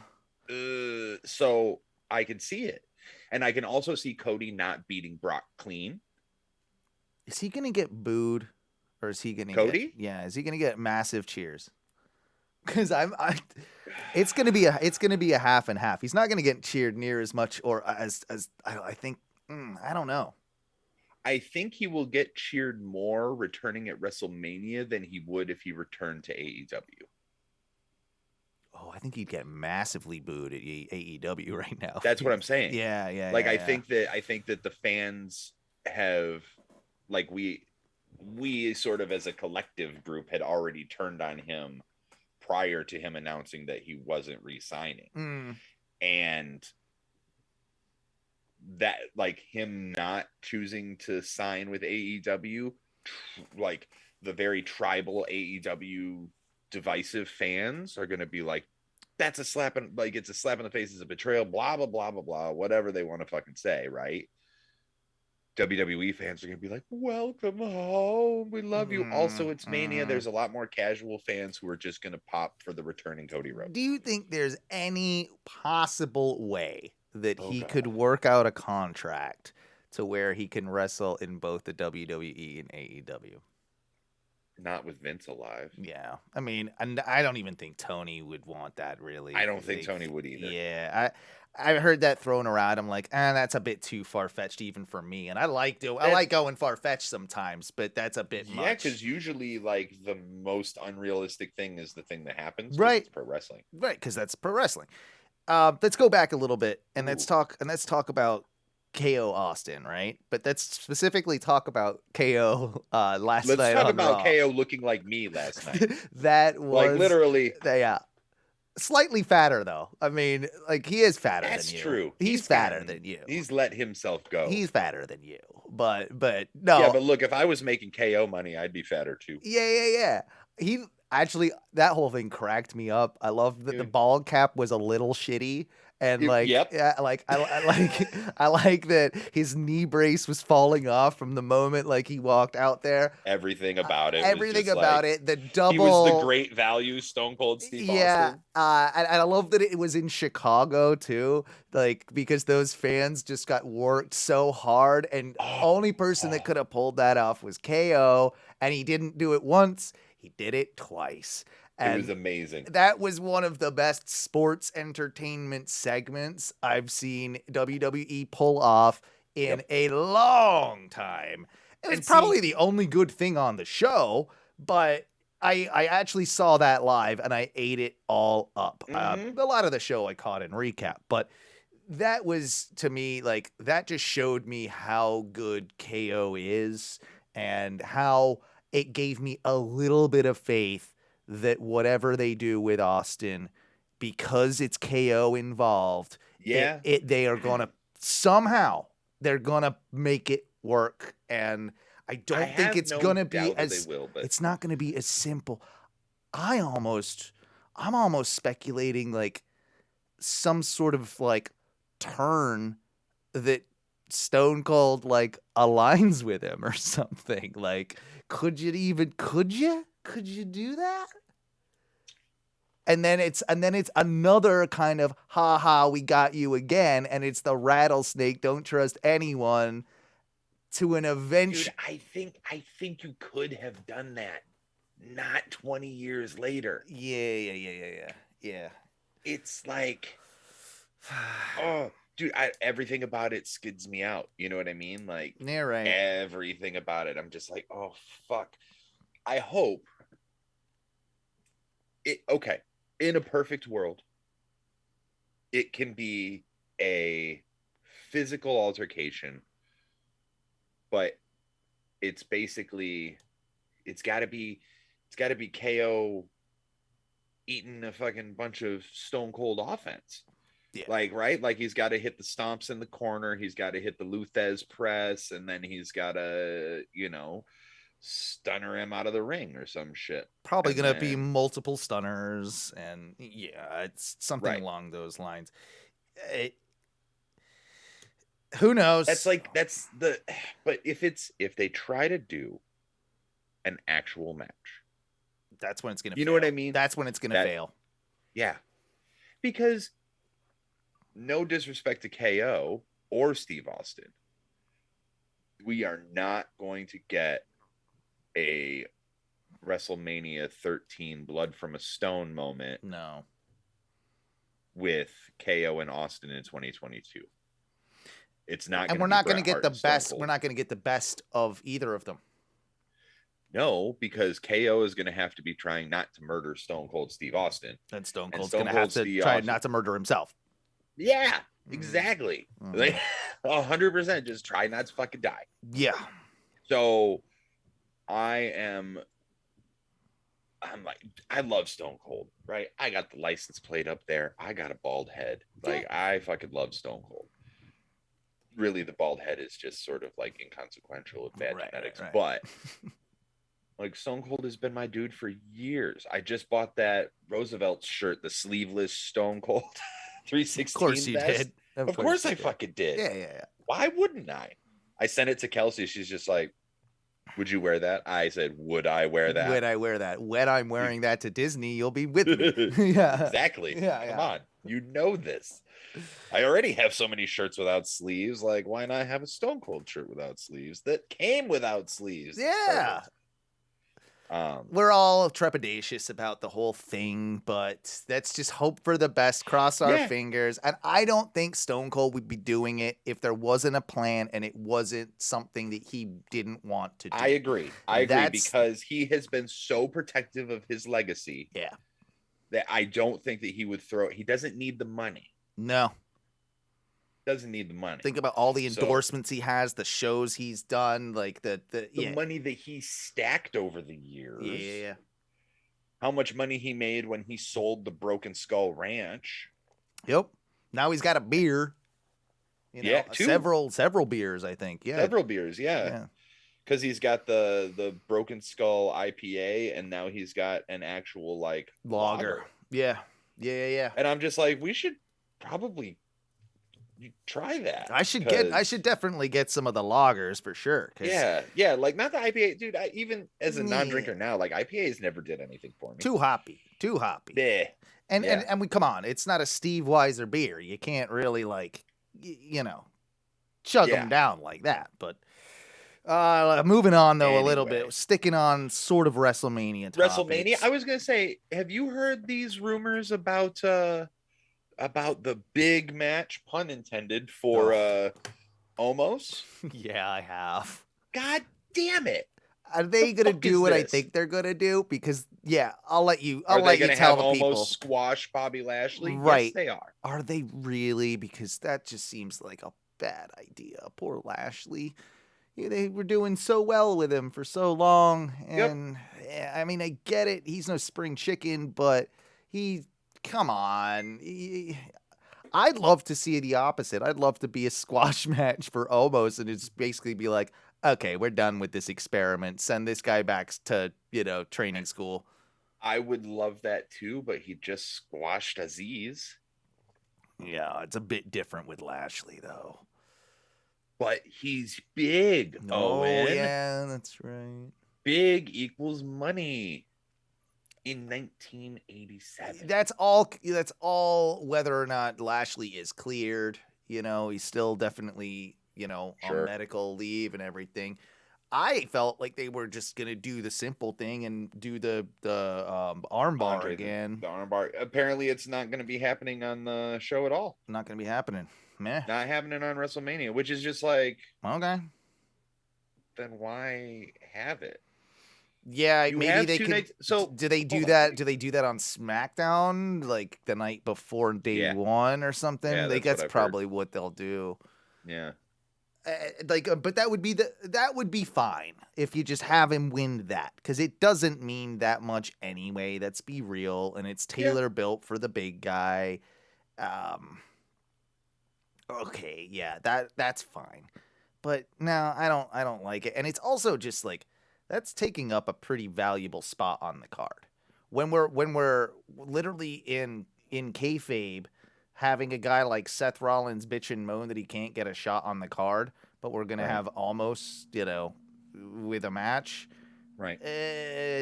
So I can see it. And I can also see Cody not beating Brock clean.
Is he going to get booed? Or is he gonna
Cody?
Is he gonna get massive cheers? Because it's gonna be a half and half. He's not gonna get cheered near as much or as I think. I don't know.
I think he will get cheered more returning at WrestleMania than he would if he returned to AEW.
Oh, I think he'd get massively booed at AEW right now.
That's what I'm saying.
Yeah.
Like I think that the fans have, like, we sort of as a collective group had already turned on him prior to him announcing that he wasn't re-signing. And that, like, him not choosing to sign with AEW, like the very tribal AEW divisive fans are going to be like, that's a slap in, like, it's a slap in the face, it's a betrayal, blah, blah, blah, blah, blah, whatever they want to fucking say, right? WWE fans are going to be like, welcome home. We love you. Also, it's Mania. There's a lot more casual fans who are just going to pop for the returning Cody Rhodes.
Do you think there's any possible way that he could work out a contract to where he can wrestle in both the WWE and AEW?
Not with Vince alive.
Yeah. I mean, and I don't even think Tony would want that, really.
I don't think Tony would either.
Yeah. I heard that thrown around. I'm like, that's a bit too far-fetched even for me. And I like going far-fetched sometimes, but that's a bit much.
Yeah, because usually, like, the most unrealistic thing is the thing that happens.
Right.
It's pro wrestling.
Right, because that's pro wrestling. Let's go back a little bit and let's talk about KO Austin, right? But let's specifically talk about KO last night.
Let's talk about
Raw.
KO looking like me last night.
That was
like literally.
Yeah. Slightly fatter, though. I mean, like, he is fatter
That's
than you.
true.
He's fatter than you.
He's let himself go.
He's fatter than you. But
Yeah,
no.
but look, if I was making KO money, I'd be fatter too.
Yeah. He actually, that whole thing cracked me up. I love that the bald cap was a little shitty. And like, yeah, like I like I like that his knee brace was falling off from the moment like he walked out there.
Everything about it.
Everything about it. The double.
He was the great value Stone Cold Steve Austin.
And I love that it was in Chicago too, like because those fans just got worked so hard, and only person that could have pulled that off was KO, and he didn't do it once. He did it twice. And
it was amazing.
That was one of the best sports entertainment segments I've seen WWE pull off in a long time. It was probably the only good thing on the show, but I actually saw that live and I ate it all up. A lot of the show I caught in recap, but that was, to me, like, that just showed me how good KO is and how it gave me a little bit of faith that whatever they do with Austin, because it's KO involved, they are going to somehow, they're going to make it work. And I don't think it's going to be it's not going to be as simple. I'm almost speculating like some sort of like turn that Stone Cold like aligns with him or something. Like, could you do that? And then it's another kind of ha, we got you again, and it's the rattlesnake, don't trust anyone, to an eventual.
Dude, I think you could have done that, not 20 years later.
Yeah.
It's like, dude, everything about it skids me out. You know what I mean? Like,
yeah, right.
Everything about it, I'm just like, oh fuck. I hope it. Okay, in a perfect world, it can be a physical altercation, but it's basically it's got to be KO eating a fucking bunch of Stone Cold offense.
Yeah.
Like, right? Like, he's got to hit the stomps in the corner. He's got to hit the Luthez press. And then he's got to, stunner him out of the ring or some shit.
Probably going to be multiple stunners. And yeah, it's something along those lines. Who knows?
But if they try to do an actual match,
that's when it's going to fail.
You know what I mean?
That's when it's going to fail.
Yeah. Because no disrespect to KO or Steve Austin, we are not going to get a WrestleMania 13 Blood from a Stone moment.
No.
With KO and Austin in 2022. It's not,
and we're not going to get the best. We're not going to get the best of either of them.
No, because KO is going to have to be trying not to murder Stone Cold Steve Austin.
And Stone Cold's going to have to try not to murder himself.
Yeah, exactly. Like 100% just try not to fucking die.
Yeah.
So I'm like, I love Stone Cold, right? I got the license plate up there. I got a bald head. Like, I fucking love Stone Cold. Really, the bald head is just sort of like inconsequential with bad genetics. Right. But like, Stone Cold has been my dude for years. I just bought that Roosevelt shirt, the sleeveless Stone Cold 316.
Of course you did.
Of course I fucking did.
Yeah.
Why wouldn't I? I sent it to Kelsey. She's just like, would you wear that? I said, would I wear that?
Would I wear that? When I'm wearing that to Disney, you'll be with me. Yeah.
Exactly. Come on. You know this. I already have so many shirts without sleeves. Like, why not have a Stone Cold shirt without sleeves that came without sleeves?
Yeah. We're all trepidatious about the whole thing, but let's just hope for the best, cross our fingers. And I don't think Stone Cold would be doing it if there wasn't a plan and it wasn't something that he didn't want to do.
I agree because he has been so protective of his legacy.
Yeah.
That I don't think that he would he doesn't need the money.
No.
Doesn't need the money.
Think about all the endorsements he has, the shows he's done, like the
money that he stacked over the years.
Yeah.
how much money he made when he sold the Broken Skull Ranch.
Yep. Now he's got a beer.
Yeah, two.
Several beers, I think. Yeah.
Several beers, yeah. Because he's got the Broken Skull IPA, and now he's got an actual like lager.
Yeah.
And I'm just like, we should probably try that.
I should definitely get some of the lagers for sure.
Yeah, like not the IPA, dude. Even as a non-drinker now, like IPAs never did anything for me.
Too hoppy.
Yeah.
And we come on, it's not a Steve Weiser beer. You can't really like, chug them down like that. But moving on though a little bit, sticking on sort of WrestleMania topics.
WrestleMania. I was gonna say, have you heard these rumors about the big match, pun intended, for Omos?
Yeah, I have.
God damn it!
Are they gonna do what I think they're gonna do? Because I'll let you tell the people.
Omos squash Bobby Lashley?
Right?
Yes, they are.
Are they really? Because that just seems like a bad idea. Poor Lashley. They were doing so well with him for so long, and I mean, I get it. He's no spring chicken, but come on. I'd love to see the opposite. I'd love to be a squash match for Omos, and it's basically be like, okay, we're done with this experiment. Send this guy back to training school.
I would love that too, but he just squashed Aziz.
Yeah, it's a bit different with Lashley though.
But he's big. Owen.
Yeah, that's right.
Big equals money. In 1987.
That's all whether or not Lashley is cleared. He's still definitely, on medical leave and everything. I felt like they were just going to do the simple thing and do the armbar again.
The armbar. Apparently it's not going to be happening on the show at all.
Not going to be happening. Meh.
Not happening on WrestleMania, which is just like,
okay.
Then why have it?
Yeah, maybe they could. So do they do that? Do they do that on SmackDown, like the night before day one or something?
Yeah,
that's probably what they'll do.
Yeah.
But that would be fine if you just have him win that, because it doesn't mean that much anyway. Let's be real, and it's tailor built for the big guy. Okay, yeah, that's fine. But no, I don't like it, and it's also just like, that's taking up a pretty valuable spot on the card. When we're literally in kayfabe, having a guy like Seth Rollins bitch and moan that he can't get a shot on the card, but we're gonna have almost with a match.
Right.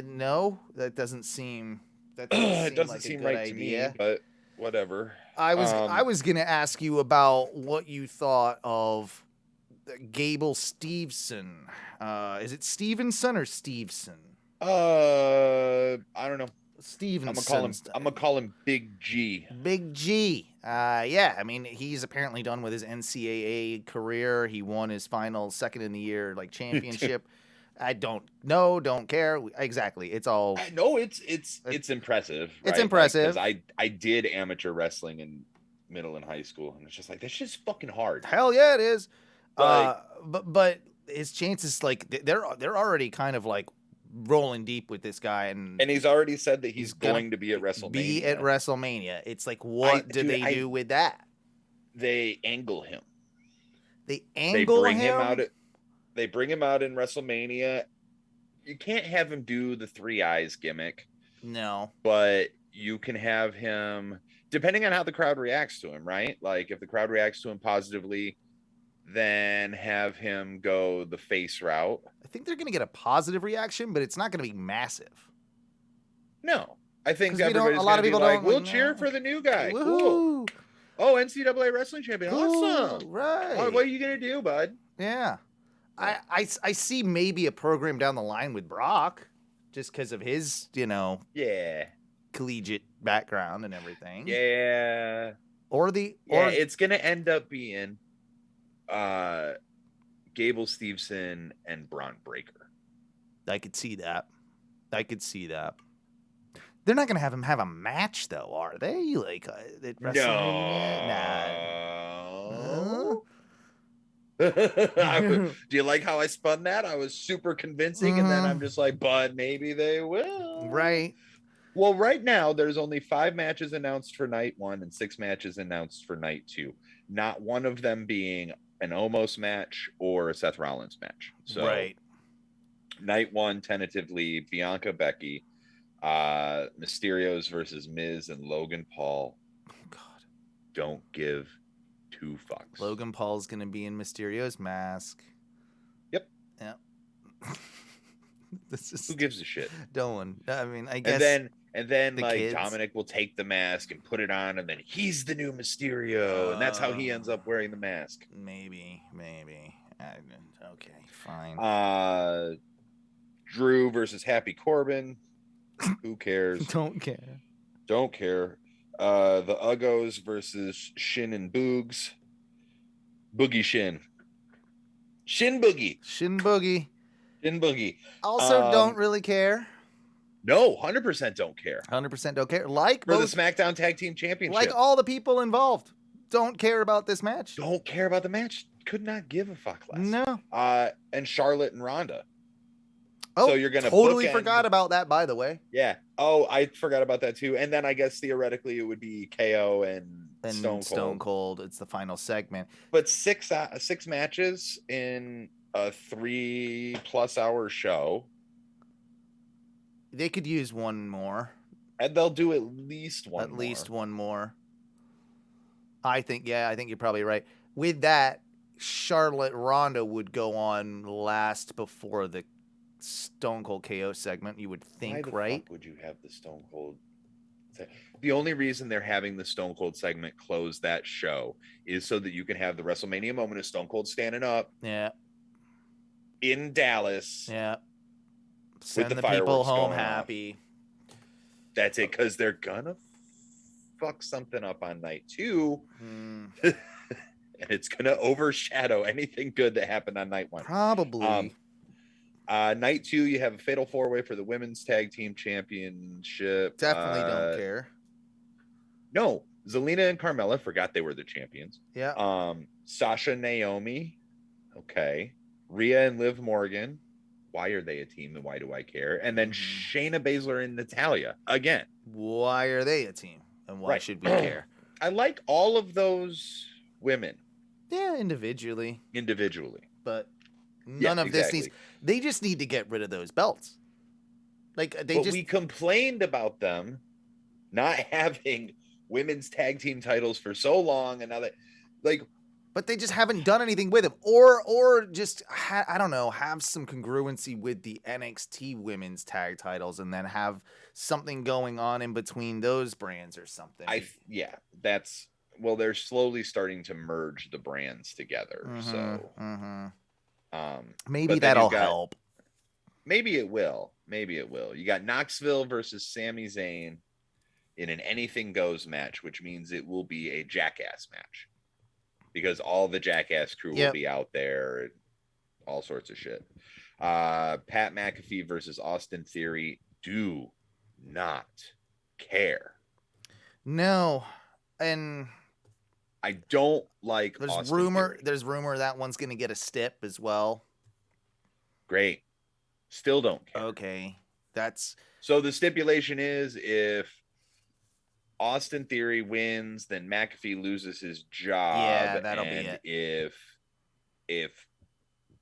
No, that doesn't seem.
It doesn't seem right idea. To me, but whatever.
I was gonna ask you about what you thought of Gable Stephenson. Is it Stephenson or Steveson?
I don't know.
Stephenson.
I'm gonna call him Big G.
Big G. Yeah. I mean, he's apparently done with his NCAA career. He won his final second in the year championship. I don't know. Don't care. Exactly. It's all.
No, it's impressive.
It's
right?
impressive.
I did amateur wrestling in middle and high school, and it's just like, that's just fucking hard.
Hell yeah, it is. But his chances, they're already kind of rolling deep with this guy, and
he's already said that he's going to be at WrestleMania.
It's like, what do they do with that?
They angle him.
They bring him
out. They bring him out in WrestleMania. You can't have him do the 3 eyes gimmick.
No,
but you can have him, depending on how the crowd reacts to him, right? Like, if the crowd reacts to him positively, then have him go the face route.
I think they're going to get a positive reaction, but it's not going to be massive.
No, I think everybody's going to be like, we'll cheer for the new guy. Cool. Oh, NCAA wrestling champion. Cool. Awesome.
Right.
What are you going to do, bud?
Yeah. I see maybe a program down the line with Brock, just because of his, collegiate background and everything.
Yeah.
Or
it's going to end up being Gable Stevenson and Braun Breaker.
I could see that. They're not going to have him have a match, though, are they? At WrestleMania?
No. Do you like how I spun that? I was super convincing, and then I'm just like, but maybe they will.
Right.
Well, right now there's only 5 matches announced for night 1 and 6 matches announced for night 2. Not one of them being an Omos match or a Seth Rollins match. So
Right.
night 1 tentatively Bianca Becky, Mysterios versus Miz and Logan Paul.
Oh, God.
Don't give 2 fucks.
Logan Paul's gonna be in Mysterio's mask.
Yep.
Yeah. This is
Who gives a shit?
no one. I mean, I guess.
And then
the
like
kids.
Dominic will take the mask and put it on, and then he's the new Mysterio, and that's how he ends up wearing the mask.
Maybe. Okay, fine.
Drew versus Happy Corbin. Who cares?
Don't care.
Don't care. The Uggos versus Shin and Boogs. Boogie Shin. Shin Boogie.
Shin Boogie.
Shin Boogie.
Also, don't really care.
No, 100% don't care.
100% don't care. Like
For the
most,
SmackDown Tag Team Championship.
like all the people involved, don't care about this match.
Don't care about the match. Could not give a fuck less.
No.
And Charlotte and Ronda.
Oh,
So you're gonna
totally
bookend-
forgot about that, by the way.
Yeah. Oh, I forgot about that too. And then I guess theoretically it would be KO and Stone Cold.
It's the final segment.
But six matches in a 3+ hour show,
They could use one more.
and they'll do at least one.
At least one more. I think you're probably right. With that, Charlotte Ronda would go on last before the Stone Cold KO segment, you would think,
Why the
right?
fuck would you have the Stone Cold? The only reason they're having the Stone Cold segment close that show is so that you can have the WrestleMania moment of Stone Cold standing up
Yeah.
in Dallas.
Yeah. Send
the
the people
fireworks
home
going off.
happy.
That's it, because they're gonna fuck something up on night 2.
Hmm.
And it's gonna overshadow anything good that happened on night 1.
Probably.
Night 2, you have a fatal 4-way for the women's tag team championship.
Definitely don't care.
No, Zelina and Carmella forgot they were the champions.
Yeah.
Sasha, Naomi, okay. Rhea and Liv Morgan. Why are they a team and why do I care? And then Shayna Baszler and Natalya again.
Why are they a team? And why
Right.
should we care?
I like all of those women
Yeah, individually. But none of this needs. They just need to get rid of those belts. Like
we complained about them not having women's tag team titles for so long, and now that
but they just haven't done anything with them, or just I don't know, have some congruency with the NXT women's tag titles, and then have something going on in between those brands or something.
they're slowly starting to merge the brands together.
Maybe that'll help.
Maybe it will. You got Knoxville versus Sami Zayn in an anything goes match, which means it will be a Jackass match because all the Jackass crew will be out there and all sorts of shit. Pat McAfee versus Austin Theory. Do not care.
No, and
I don't like.
There's
Austin
rumor.
Theory.
There's rumor that one's gonna get a stip as well.
Great. Still don't care.
Okay, that's
so. The stipulation is if Austin Theory wins, then McAfee loses his job.
Yeah, that'll be it.
If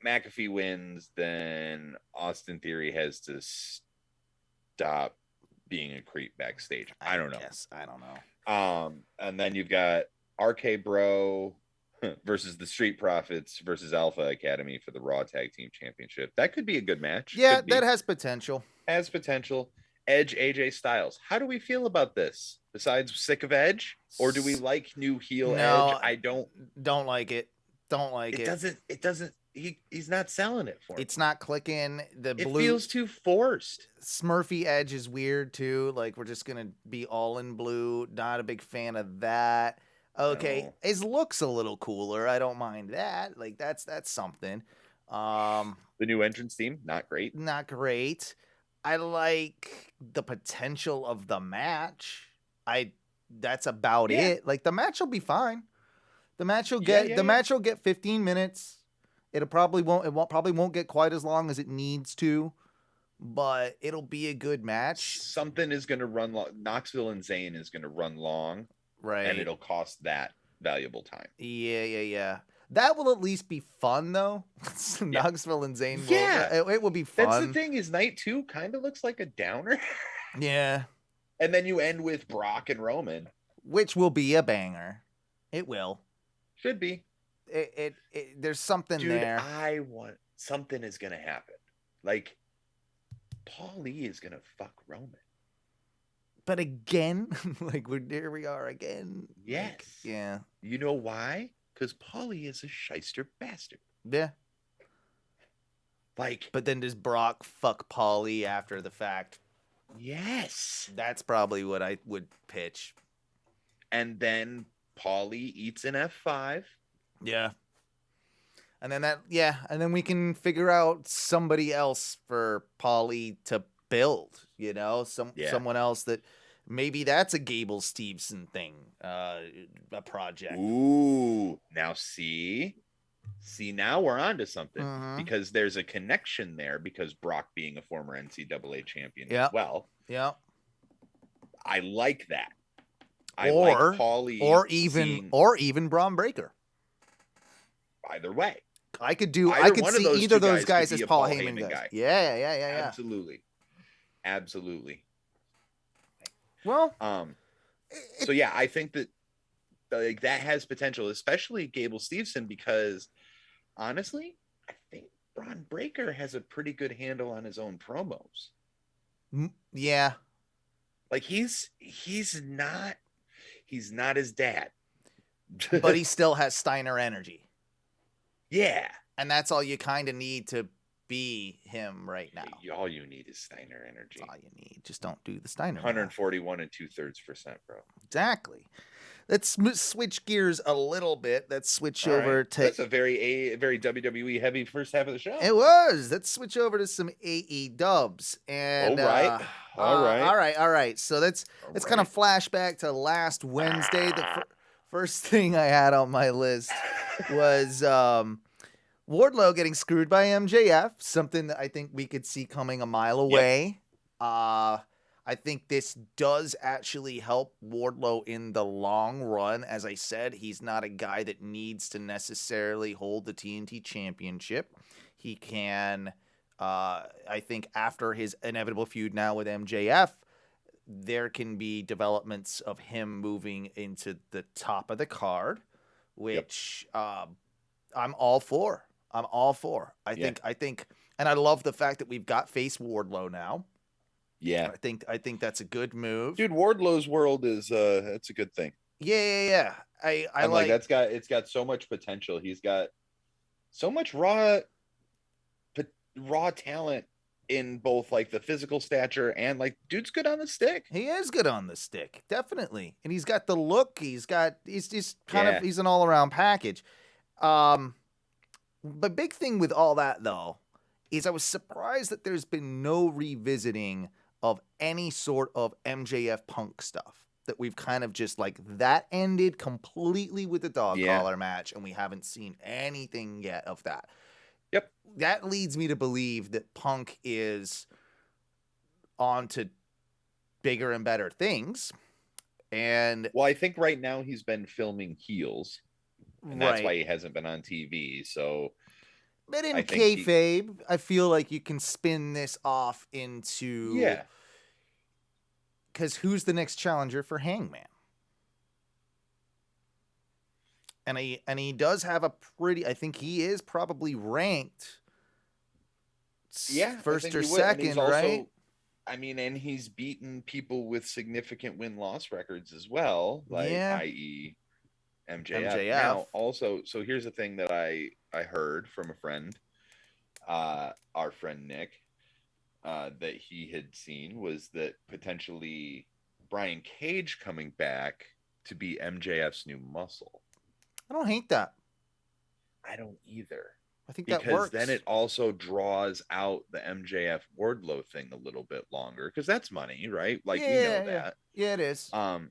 McAfee wins, then Austin Theory has to stop being a creep backstage. I don't know.
I don't know.
And then you've got RK Bro versus the Street Profits versus Alpha Academy for the Raw Tag Team Championship. That could be a good match.
Yeah, that has potential.
Edge, AJ Styles. How do we feel about this? Besides sick of Edge, or do we like new heel Edge? I don't
like it.
It doesn't. He's not selling it for me.
It's not clicking. It
feels too forced.
Smurfy Edge is weird too. Like we're just gonna be all in blue. Not a big fan of that. Okay,
No.
his looks a little cooler. I don't mind that. Like that's something.
The new entrance theme, not great.
Not great. I like the potential of the match. That's about it. Like the match will be fine. The match will get 15 minutes. It probably won't get quite as long as it needs to. but it'll be a good match.
Something is going to run long. Knoxville and Zayn is going to run long,
Right.
and it'll cost that valuable time.
Yeah. That will at least be fun, though. Knoxville and Zayn will.
Yeah.
It will be fun.
That's the thing, is night 2 kind of looks like a downer.
Yeah.
And then you end with Brock and Roman.
Which will be a banger. It will.
Should be.
There's something
Dude,
there.
I want something is gonna happen. Like, Paul Lee is gonna fuck Roman.
But again, like here we are again.
Yes.
Like, yeah.
You know why? Because Paul Lee is a shyster bastard.
Yeah.
Like,
but then does Brock fuck Paulie after the fact?
Yes.
That's probably what I would pitch.
And then Paulie eats an F5.
Yeah. And then and then we can figure out somebody else for Paulie to build, someone else that maybe that's a Gable Stevenson thing, a project.
Ooh, now see, now we're on to something, because there's a connection there, because Brock being a former NCAA champion as well.
Yeah.
I like that.
Like
Paulie,
or even Braun Breaker.
Either way,
I could see either of those guys as Paul Heyman guys. Yeah.
Absolutely.
Well,
so yeah, I think that that has potential, especially Gable Stevenson, because honestly, I think Braun Breaker has a pretty good handle on his own promos.
Yeah.
Like he's not his dad.
But he still has Steiner energy.
Yeah.
And that's all you kind of need to be him right now.
All you need is Steiner energy.
That's all you need. Just don't do the Steiner.
141 2/3%, bro.
Exactly. Let's switch gears a little bit. Let's switch over to...
That's a very WWE heavy first half of the show.
It was. Let's switch over to some AE dubs. And,
All right.
So let's kind of flash back to last Wednesday. The first thing I had on my list was Wardlow getting screwed by MJF, something that I think we could see coming a mile away. Yep. I think this does actually help Wardlow in the long run. As I said, he's not a guy that needs to necessarily hold the TNT championship. He can, I think after his inevitable feud now with MJF, there can be developments of him moving into the top of the card, which I'm all for. I think, and I love the fact that we've got face Wardlow now.
Yeah,
I think that's a good move,
dude. Wardlow's world is that's a good thing.
Yeah. I like
it's got so much potential. He's got so much raw talent in both like the physical stature and like dude's good on the stick.
He is good on the stick, definitely, and he's got the look. He's just kind of he's an all around package. The big thing with all that though is I was surprised that there's been no revisiting of any sort of MJF Punk stuff, that we've kind of just like that ended completely with the dog collar match, and we haven't seen anything yet of that.
Yep.
That leads me to believe that Punk is on to bigger and better things. And
well, I think right now he's been filming heels, and that's why he hasn't been on TV. So
but in kayfabe, I feel like you can spin this off into because who's the next challenger for Hangman? And he does have a pretty. I think he is probably ranked. First or second, right?
I mean, and he's beaten people with significant win-loss records as well, like i.e. MJF. Now, also, so here's the thing that I heard from a friend, our friend Nick, that he had seen was that potentially Brian Cage coming back to be MJF's new muscle.
I don't hate that.
I don't either.
I think that works.
Because then it also draws out the MJF Wardlow thing a little bit longer, because that's money, right? Like we know that.
Yeah, it is.
And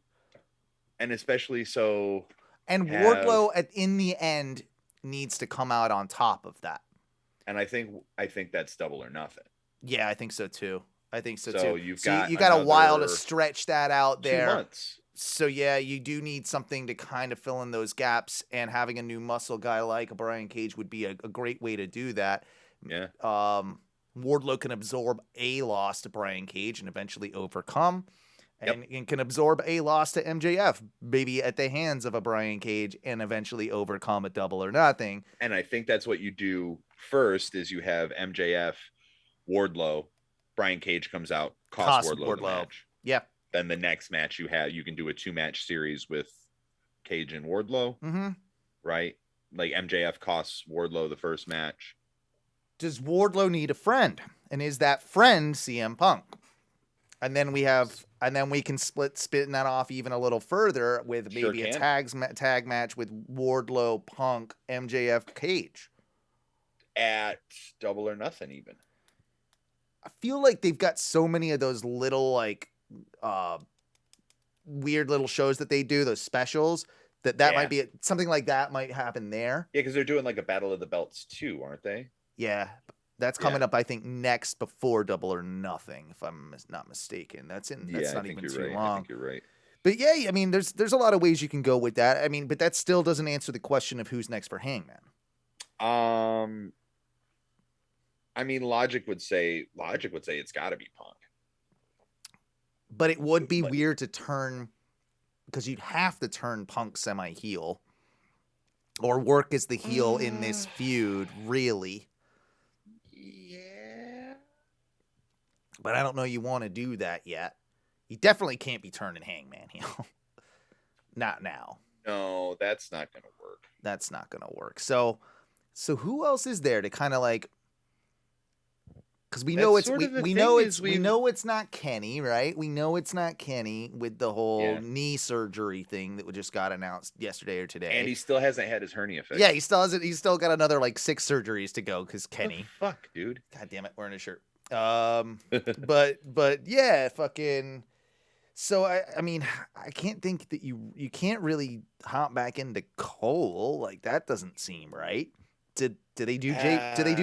especially so.
And Wardlow in the end needs to come out on top of that.
And I think that's double or nothing.
Yeah, I think so too.
So you've got
you got a while to
another
stretch that out
2
there.
months.
So yeah, you do need something to kind of fill in those gaps, and having a new muscle guy like Brian Cage would be a great way to do that.
Yeah.
Wardlow can absorb a loss to Brian Cage and eventually overcome,
Yep.
and can absorb a loss to MJF, maybe at the hands of a Brian Cage, and eventually overcome a Double or Nothing.
And I think that's what you do first is you have MJF, Wardlow, Brian Cage comes out, costs Wardlow the match.
Yeah.
Then the next match you can do a 2-match series with Cage and Wardlow, right? Like MJF costs Wardlow the first match.
Does Wardlow need a friend? And is that friend CM Punk? And then we can spin that off even a little further with maybe a tag match with Wardlow, Punk, MJF, Cage.
At Double or Nothing even.
I feel like they've got so many of those little like weird little shows that they do, those specials, that might be something like that might happen there.
Yeah, because they're doing like a Battle of the Belts too, aren't they?
Yeah, that's coming up, I think, next before Double or Nothing, if I'm not mistaken. That's not even too long.
I think you're right.
But yeah, I mean, there's a lot of ways you can go with that. I mean, but that still doesn't answer the question of who's next for Hangman.
I mean, logic would say it's got to be Punk.
But it would be weird to turn, because you'd have to turn Punk semi-heel or work as the heel in this feud, really.
Yeah.
But I don't know you want to do that yet. You definitely can't be turning Hangman heel. Not now.
No, that's not going to work.
That's not going to work. So who else is there to kind of like, because we know we know it's not Kenny, right? We know it's not Kenny with the whole knee surgery thing that just got announced yesterday or today.
And he still hasn't had his hernia fixed.
Yeah, he still hasn't. He's still got another like 6 surgeries to go because Kenny.
Fuck, dude.
God damn it, wearing a shirt. But yeah, fucking. So I mean, I can't think that you can't really hop back into Cole. Like that doesn't seem right. Did they do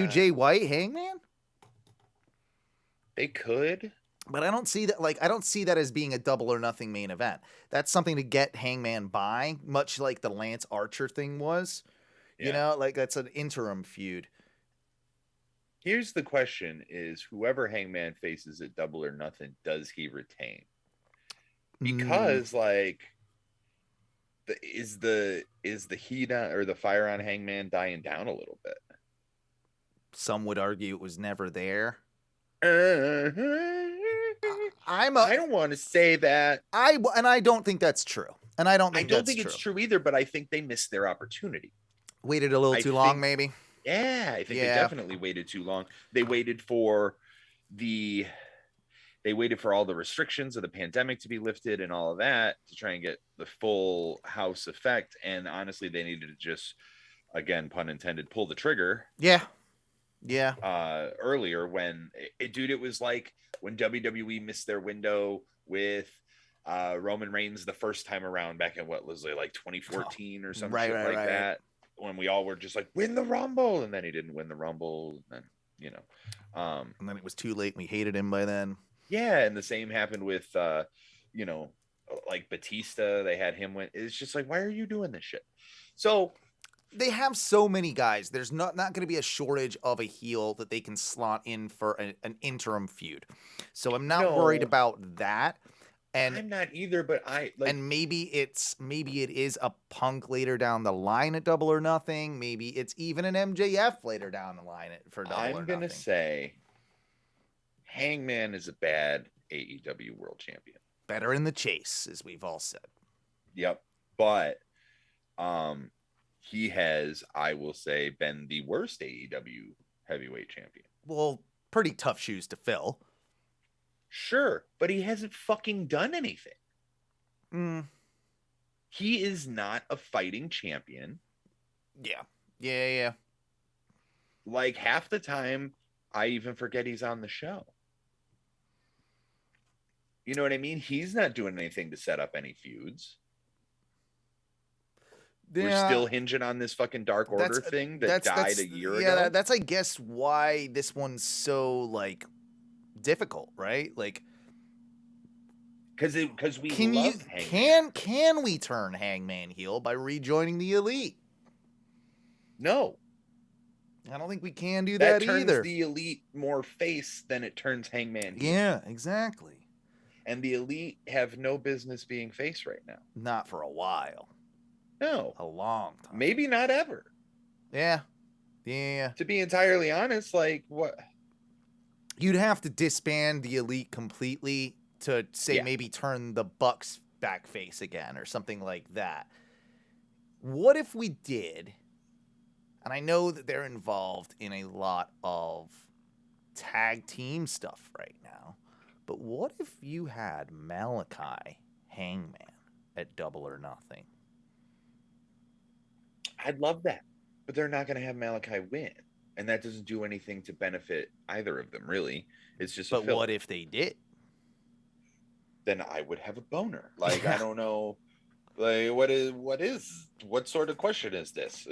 Jay White Hangman?
They could,
but I don't see that. Like, I don't see that as being a Double or Nothing main event. That's something to get Hangman by, much like the Lance Archer thing was. You know, like that's an interim feud.
Here's the question: is whoever Hangman faces at Double or Nothing, does he retain? Because like, is the heat on, or the fire on Hangman dying down a little bit?
Some would argue it was never there.
I don't want to say that.
I don't think that's true. And I don't think
it's true either, but I think they missed their opportunity.
Waited a little too long, maybe.
Yeah, I think they definitely waited too long. They waited for all the restrictions of the pandemic to be lifted and all of that to try and get the full house effect. And honestly, they needed to just, again, pun intended, pull the trigger.
Yeah.
Earlier when it was like when WWE missed their window with Roman Reigns the first time around back in what was it, like 2014 or something like that, when we all were just like, win the Rumble, and then he didn't win the Rumble, and then and
then it was too late and we hated him by then.
Yeah, and the same happened with like Batista. They had him win. It's just like, why are you doing this shit? So
they have so many guys. There's not going to be a shortage of a heel that they can slot in for an interim feud. So I'm not worried about that. And
I'm not either, but
and maybe it is a Punk later down the line at Double or Nothing. Maybe it's even an MJF later down the line for Double or Nothing.
I'm going to say Hangman is a bad AEW World Champion.
Better in the chase, as we've all said.
Yep. But he has, I will say, been the worst AEW heavyweight champion.
Well, pretty tough shoes to fill.
Sure, but he hasn't fucking done anything. He is not a fighting champion.
Yeah.
Like half the time, I even forget he's on the show. You know what I mean? He's not doing anything to set up any feuds. We're still hinging on this fucking Dark Order thing that died a year ago.
Yeah, that's I guess why this one's so like difficult, right? Like,
because we love Hangman.
Can we turn Hangman heel by rejoining the Elite?
No.
I don't think we can do that
turns
either.
The Elite more face than it turns Hangman heel.
Yeah, exactly.
And the Elite have no business being face right now.
Not for a while.
No.
A long time.
Maybe not ever.
Yeah. Yeah.
To be entirely honest, like, what?
You'd have to disband the Elite completely to say maybe turn the Bucks back face again or something like that. What if we did, and I know that they're involved in a lot of tag team stuff right now, but what if you had Malachi Hangman at Double or Nothing?
I'd love that, but they're not going to have Malachi win, and that doesn't do anything to benefit either of them, really. It's just
But what if they did?
Then I would have a boner. Like, I don't know. Like, what sort of question is this?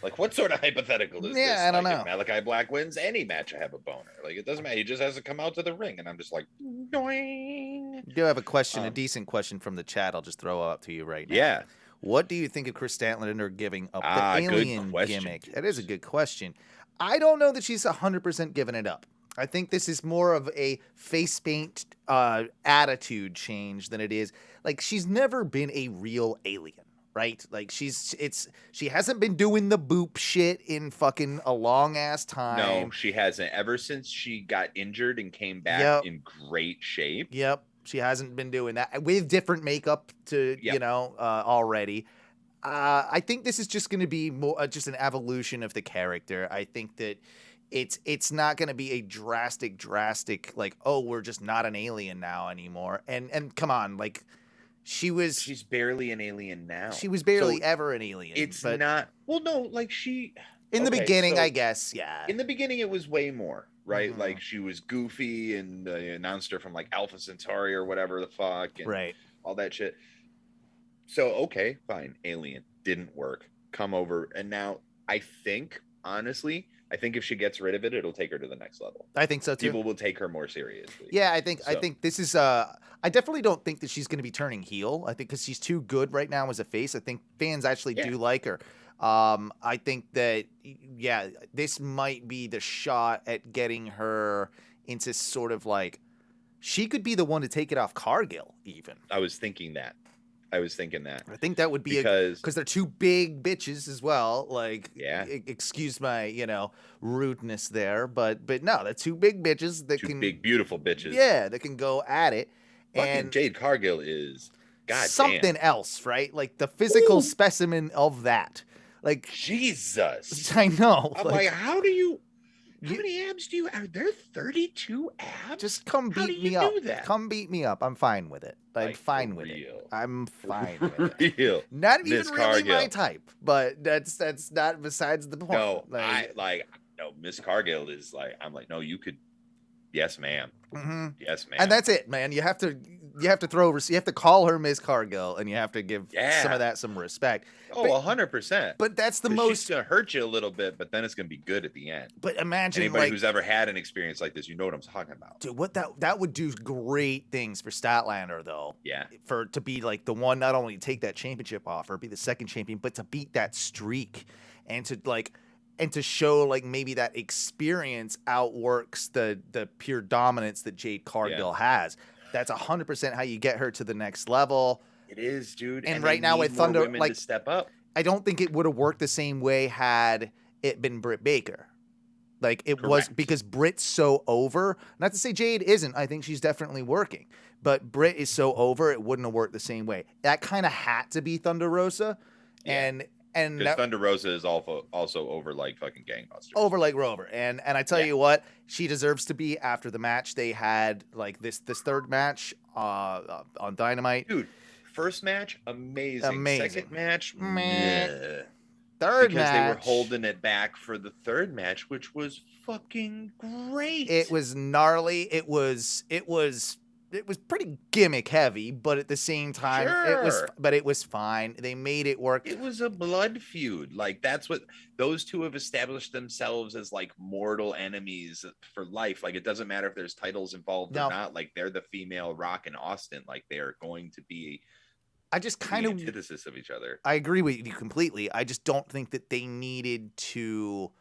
Like, what sort of hypothetical is this?
Yeah, I don't know.
If Malachi Black wins any match, I have a boner. Like, it doesn't matter. He just has to come out to the ring, and I'm just like, doing.
I do have a question, a decent question from the chat. I'll just throw up to you right now.
Yeah.
What do you think of Chris Statlander giving up the alien gimmick?
Dude.
That is a good question. I don't know that she's 100% giving it up. I think this is more of a face paint attitude change than it is. Like, she's never been a real alien, right? Like, she hasn't been doing the boop shit in fucking a long ass time.
No, she hasn't. Ever since she got injured and came back in great shape.
Yep. She hasn't been doing that with different makeup already. I think this is just going to be more just an evolution of the character. I think that it's not going to be a drastic like, oh, we're just not an alien now anymore. And come on, like she's
barely an alien now.
She was barely ever an alien.
It's not. Well, no, like
in the beginning, I guess. Yeah.
In the beginning, it was way more. Right, like she was goofy, and they announced her from like Alpha Centauri or whatever the fuck, and all that shit. So okay, fine, alien didn't work. Come over, and now I think, honestly, if she gets rid of it, it'll take her to the next level.
I think so too.
People will take her more seriously.
Yeah, I think this is. I definitely don't think that she's going to be turning heel. I think because she's too good right now as a face. I think fans actually do like her. I think that, this might be the shot at getting her into sort of like, she could be the one to take it off Cargill even.
I was thinking that. I
think that would be because they're two big bitches as well. Like, excuse my, rudeness there, but no, they're two big bitches that
two big, beautiful bitches.
Yeah, that can go at it.
Fucking Jade Cargill is
something else, right? Like the physical specimen of that. Like,
Jesus.
I know.
I'm like, how many abs do you have? Are there 32 abs?
Just come beat me up. Come beat me up. I'm fine with it. I'm fine with it. I'm fine with it. Not even really my type, but that's not besides the point.
No, no, Miss Cargill is like, I'm like, no, you could. Yes, ma'am.
Mm-hmm.
Yes, ma'am.
And that's it, man. You have to call her Miss Cargill, and you have to give some respect.
Oh, 100%.
But that's the most.
She's gonna hurt you a little bit, but then it's gonna be good at the end.
But imagine
anybody who's ever had an experience like this, you know what I'm talking about.
Dude, what that would do great things for Statlander, though.
Yeah.
To be like the one, not only to take that championship off her, be the second champion, but to beat that streak, and to show like maybe that experience outworks the pure dominance that Jade Cargill has. That's 100% how you get her to the next level.
It is, dude.
And right now with Thunder,
like, to step up.
I don't think it would have worked the same way had it been Britt Baker. Like it was, because Britt's so over. Not to say Jade isn't. I think she's definitely working. But Britt is so over, it wouldn't have worked the same way. That kind of had to be Thunder Rosa.
Yeah. And Thunder Rosa is also over like fucking gangbusters.
Over like Rover. And I tell you what, she deserves to be after the match. They had like this third match on Dynamite.
Dude, first match, amazing. Second match,
meh.
Third match. Because they were holding it back for the third match, which was fucking great.
It was gnarly. It was pretty gimmick heavy, but at the same time,
Sure.
it was fine. They made it work.
It was a blood feud. Like, that's what those two have established themselves as, like, mortal enemies for life. Like, it doesn't matter if there's titles involved or not. Like, they're the female Rock and Austin. Like, they're going to be
I just kind of
antithesis of each other.
I agree with you completely. I just don't think that they needed to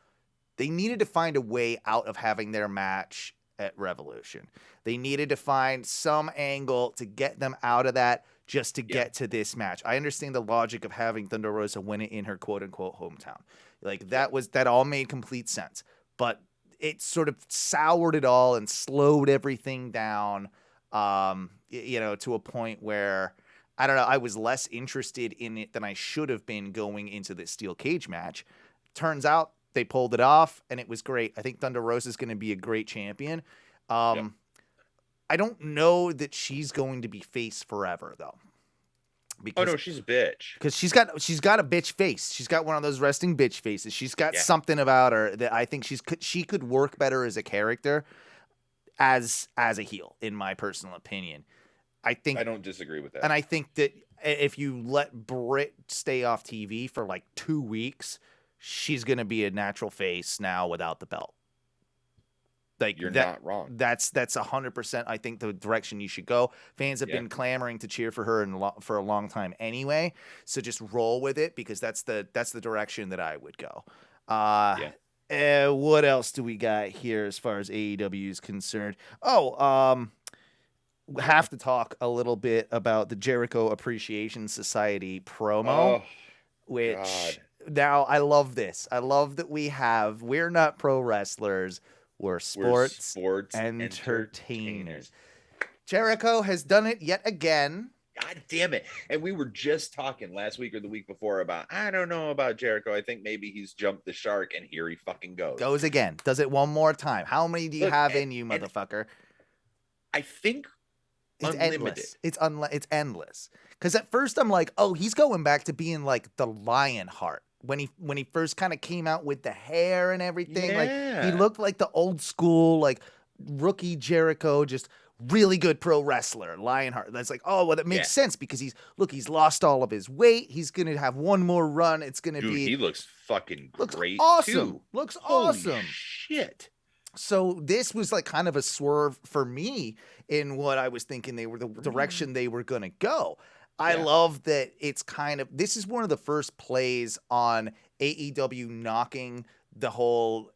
find a way out of having their match at Revolution. They needed to find some angle to get them out of that just to get to this match. I understand the logic of having Thunder Rosa win it in her quote unquote hometown. Like that all made complete sense, but it sort of soured it all and slowed everything down, to a point where I don't know. I was less interested in it than I should have been going into this steel cage match. Turns out they pulled it off, and it was great. I think Thunder Rosa is going to be a great champion. I don't know that she's going to be face forever, though.
Because, no, she's a bitch.
Because she's got a bitch face. She's got one of those resting bitch faces. She's got something about her that I think she could work better as a character as a heel, in my personal opinion. I don't disagree with that. And I think that if you let Britt stay off TV for like 2 weeks, she's going to be a natural face now without the belt. Like, you're not wrong. That's 100%. I think the direction you should go. Fans have been clamoring to cheer for her for a long time anyway. So just roll with it, because that's the direction that I would go. What else do we got here as far as AEW is concerned? Have to talk a little bit about the Jericho Appreciation Society promo, which now I love this. I love that we're not pro wrestlers. We're sports entertainers. Jericho has done it yet again.
God damn it. And we were just talking last week or the week before about, I don't know about Jericho. I think maybe he's jumped the shark, and here he fucking goes.
Goes again. Does it one more time. How many do you have in you, motherfucker?
I think
it's
unlimited.
Endless. It's endless. Because at first I'm like, oh, he's going back to being like the Lionheart. When he first kind of came out with the hair and everything, like he looked like the old school, like rookie Jericho, just really good pro wrestler, Lionheart. That's like, oh, well, that makes sense, because he's lost all of his weight. He's gonna have one more run. It's gonna be.
He looks fucking great.
Awesome.
Too.
Looks
Holy
awesome.
Shit.
So this was like kind of a swerve for me in what I was thinking the direction they were gonna go. I love that this is one of the first plays on AEW knocking the whole,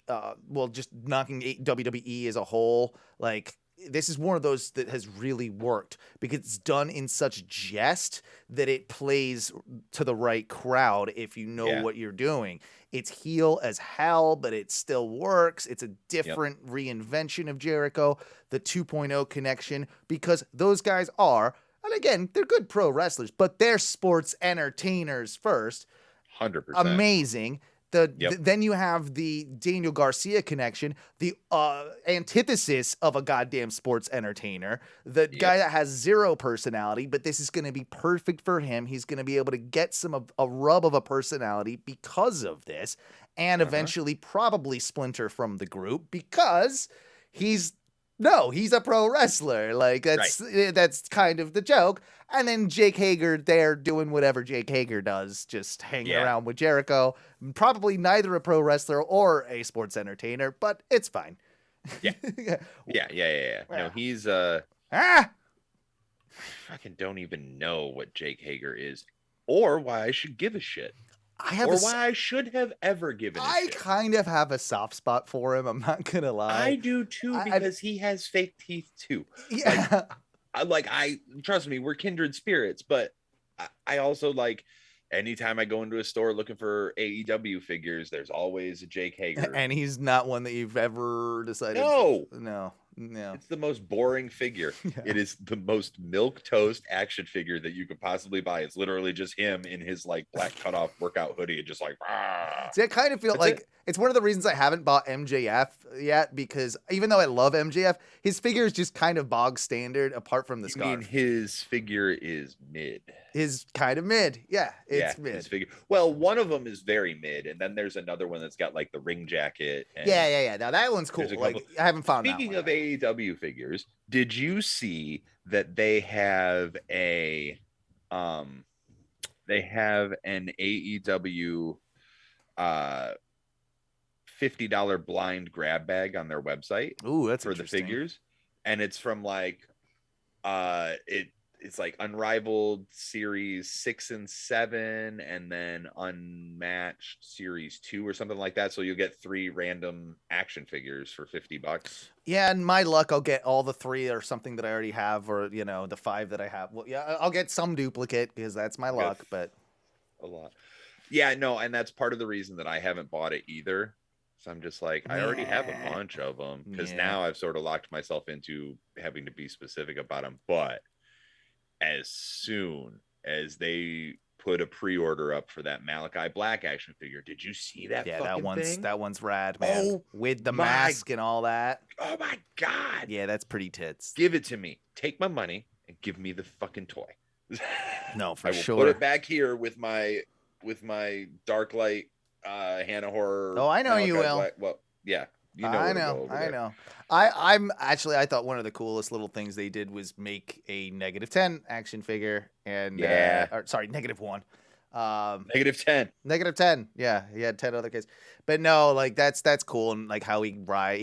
just knocking WWE as a whole. Like, this is one of those that has really worked, because it's done in such jest that it plays to the right crowd if you know what you're doing. It's heel as hell, but it still works. It's a different reinvention of Jericho, the 2.0 connection, because those guys are... And again, they're good pro wrestlers, but they're sports entertainers first.
100%.
Amazing. Then you have the Daniel Garcia connection, the antithesis of a goddamn sports entertainer, the guy that has zero personality, but this is going to be perfect for him. He's going to be able to get a rub of a personality because of this, and eventually probably splinter from the group, because he's a pro wrestler. Like, that's kind of the joke. And then Jake Hager there doing whatever Jake Hager does, just hanging around with Jericho. Probably neither a pro wrestler or a sports entertainer, but it's fine.
Yeah. No, he's fucking don't even know what Jake Hager is, or why I should give a shit. Why I should have ever given a shit.
I kind of have a soft spot for him. I'm not going to lie.
I do too, because he has fake teeth too.
Yeah.
I trust me, we're kindred spirits, but I also, like, anytime I go into a store looking for AEW figures, there's always a Jake Hager.
And he's not one that you've ever decided. No. It's the most boring figure. It is the most milquetoast action figure that you could possibly buy. It's literally just him in his, like, black cutoff workout hoodie and just like, See, I kind of feel it's one of the reasons I haven't bought MJF yet, because even though I love MJF, his figure is just kind of bog standard apart from the scarf.
I mean, his figure is mid.
Is kind of mid. Yeah, it's mid.
His figure. Well, one of them is very mid, and then there's another one that's got, like, the ring jacket. And
yeah. Now that one's cool. Like, I haven't found that one.
Speaking of AEW figures, did you see that they have an AEW $50 blind grab bag on their website?
Ooh, that's
for the
interesting.
figures, and it's from like it's like Unrivaled Series 6 and 7, and then Unmatched Series 2 or something like that. So you'll get 3 random action figures for $50.
Yeah, and my luck, I'll get all the 3 or something that I already have, or the 5 that I have. Well, yeah, I'll get some duplicate because that's my luck. But
a lot, yeah, no, and that's part of the reason that I haven't bought it either. So I'm just like, I already have a bunch of them because now I've sort of locked myself into having to be specific about them. But as soon as they put a pre-order up for that Malachi Black action figure, did you see that?
Yeah,
fucking thing?
that one's rad, man. With the mask and all that.
Oh my god!
Yeah, that's pretty tits.
Give it to me. Take my money and give me the fucking toy.
No, for
I will
sure.
put it back here with my Dark Light Hannah Horror.
Oh, I know
Malachi
you will.
Black. Well, yeah. You know
I know. I thought one of the coolest little things they did was make a -10 action figure and -1.
-10.
-10. Yeah, he had 10 other kids. But no, like that's cool, and like how he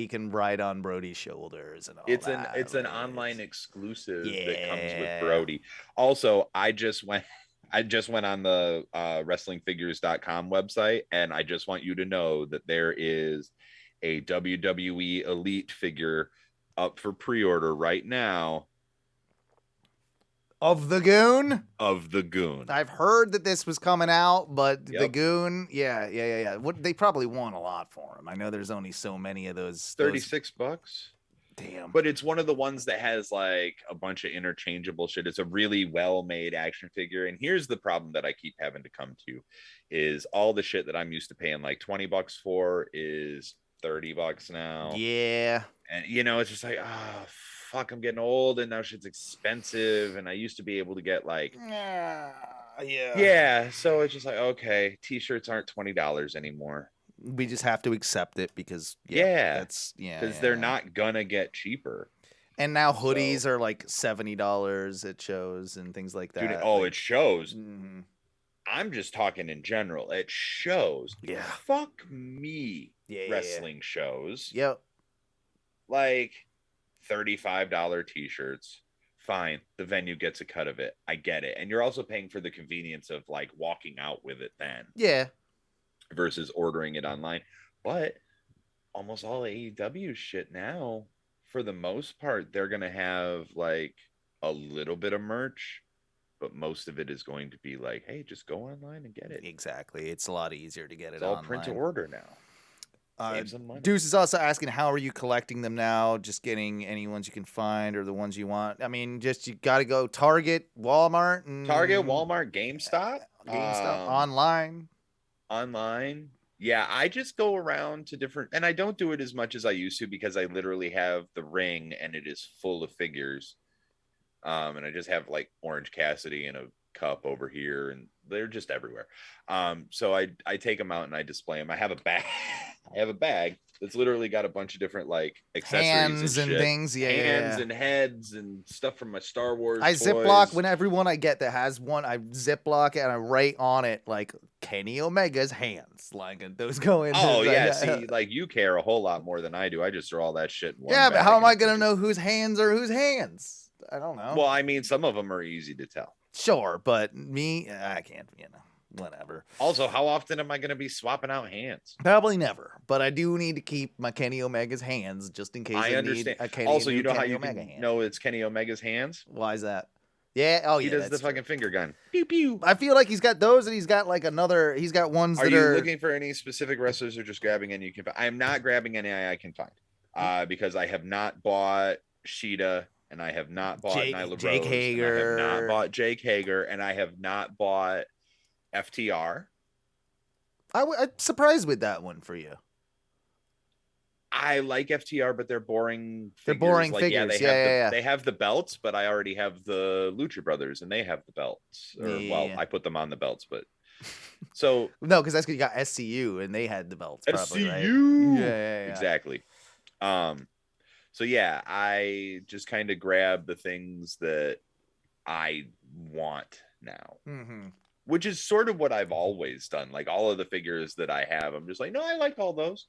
can ride on Brody's shoulders and all that.
It's an online exclusive that comes with Brody. Also, I just went on the wrestlingfigures.com website, and I just want you to know that there is a WWE Elite figure up for pre-order right now.
Of the Goon?
Of the Goon.
I've heard that this was coming out, but the Goon, yeah. What they probably want a lot for him. I know there's only so many of those.
$36.
Damn.
But it's one of the ones that has like a bunch of interchangeable shit. It's a really well-made action figure. And here's the problem that I keep having to come to is all the shit that I'm used to paying like $20 for is $30 now.
Yeah.
And it's just like, fuck, I'm getting old and now shit's expensive. And I used to be able to get like so it's just like, okay, t-shirts aren't $20 anymore.
We just have to accept it because
because they're not gonna get cheaper.
And now hoodies are like $70 at shows and things like that.
Dude, it shows. Mm-hmm. I'm just talking in general. It shows.
Yeah.
Fuck me. Wrestling shows.
Yep.
Like $35 t-shirts. Fine. The venue gets a cut of it. I get it. And you're also paying for the convenience of like walking out with it then.
Yeah.
Versus ordering it online. But almost all AEW shit now, for the most part, they're going to have like a little bit of merch, but most of it is going to be like, hey, just go online and get it.
Exactly. It's a lot easier to get it
all
online.
Print to order now. Save some money.
Deuce is also asking, how are you collecting them now? Just getting any ones you can find or the ones you want? I mean, you got to go Target, Walmart.
GameStop.
Online.
Yeah, I just go around to different, and I don't do it as much as I used to because I literally have the ring and it is full of figures. And I just have like Orange Cassidy in a cup over here, and they're just everywhere. So I take them out and I display them. I have a bag. That's literally got a bunch of different like accessories,
hands and things,
hands and heads and stuff from my Star Wars.
I
toys.
Ziploc when everyone I get that has one. I Ziploc and I write on it like Kenny Omega's hands, like and those go in.
Oh yeah, see, like you care a whole lot more than I do. I just throw all that shit in one
but
bag
how am I gonna know whose hands are whose hands? I don't know.
Well, I mean, some of them are easy to tell.
Sure, but me, I can't. Whatever.
Also, how often am I going to be swapping out hands?
Probably never, but I do need to keep my Kenny Omega's hands just in case I understand. Need a Kenny.
Also, you know
Kenny
how you
Omega
can
hand.
know it's Kenny Omega's hands?
Why is that? Yeah. Oh,
he
yeah.
does the fucking finger gun.
Pew pew. I feel like he's got those, and he's got like another. He's got ones.
Are you looking for any specific wrestlers, or just grabbing any you can find? I am not grabbing any I can find, because I have not bought Sheeta, and I have not bought Nyla
Jake
Rose,
Hager.
and I have not bought Jake Hager, and I have not bought FTR.
I'm surprised with that one for you.
I like FTR, but they're boring.
They're boring figures.
They have the belts, but I already have the Lucha Brothers, and they have the belts. Well, I put them on the belts, but so
no, because that's because you got SCU, and they had the belts. Probably,
SCU,
right? Yeah.
Exactly. So yeah, I just kind of grab the things that I want now, which is sort of what I've always done. Like all of the figures that I have, I'm just like, no, I like all those.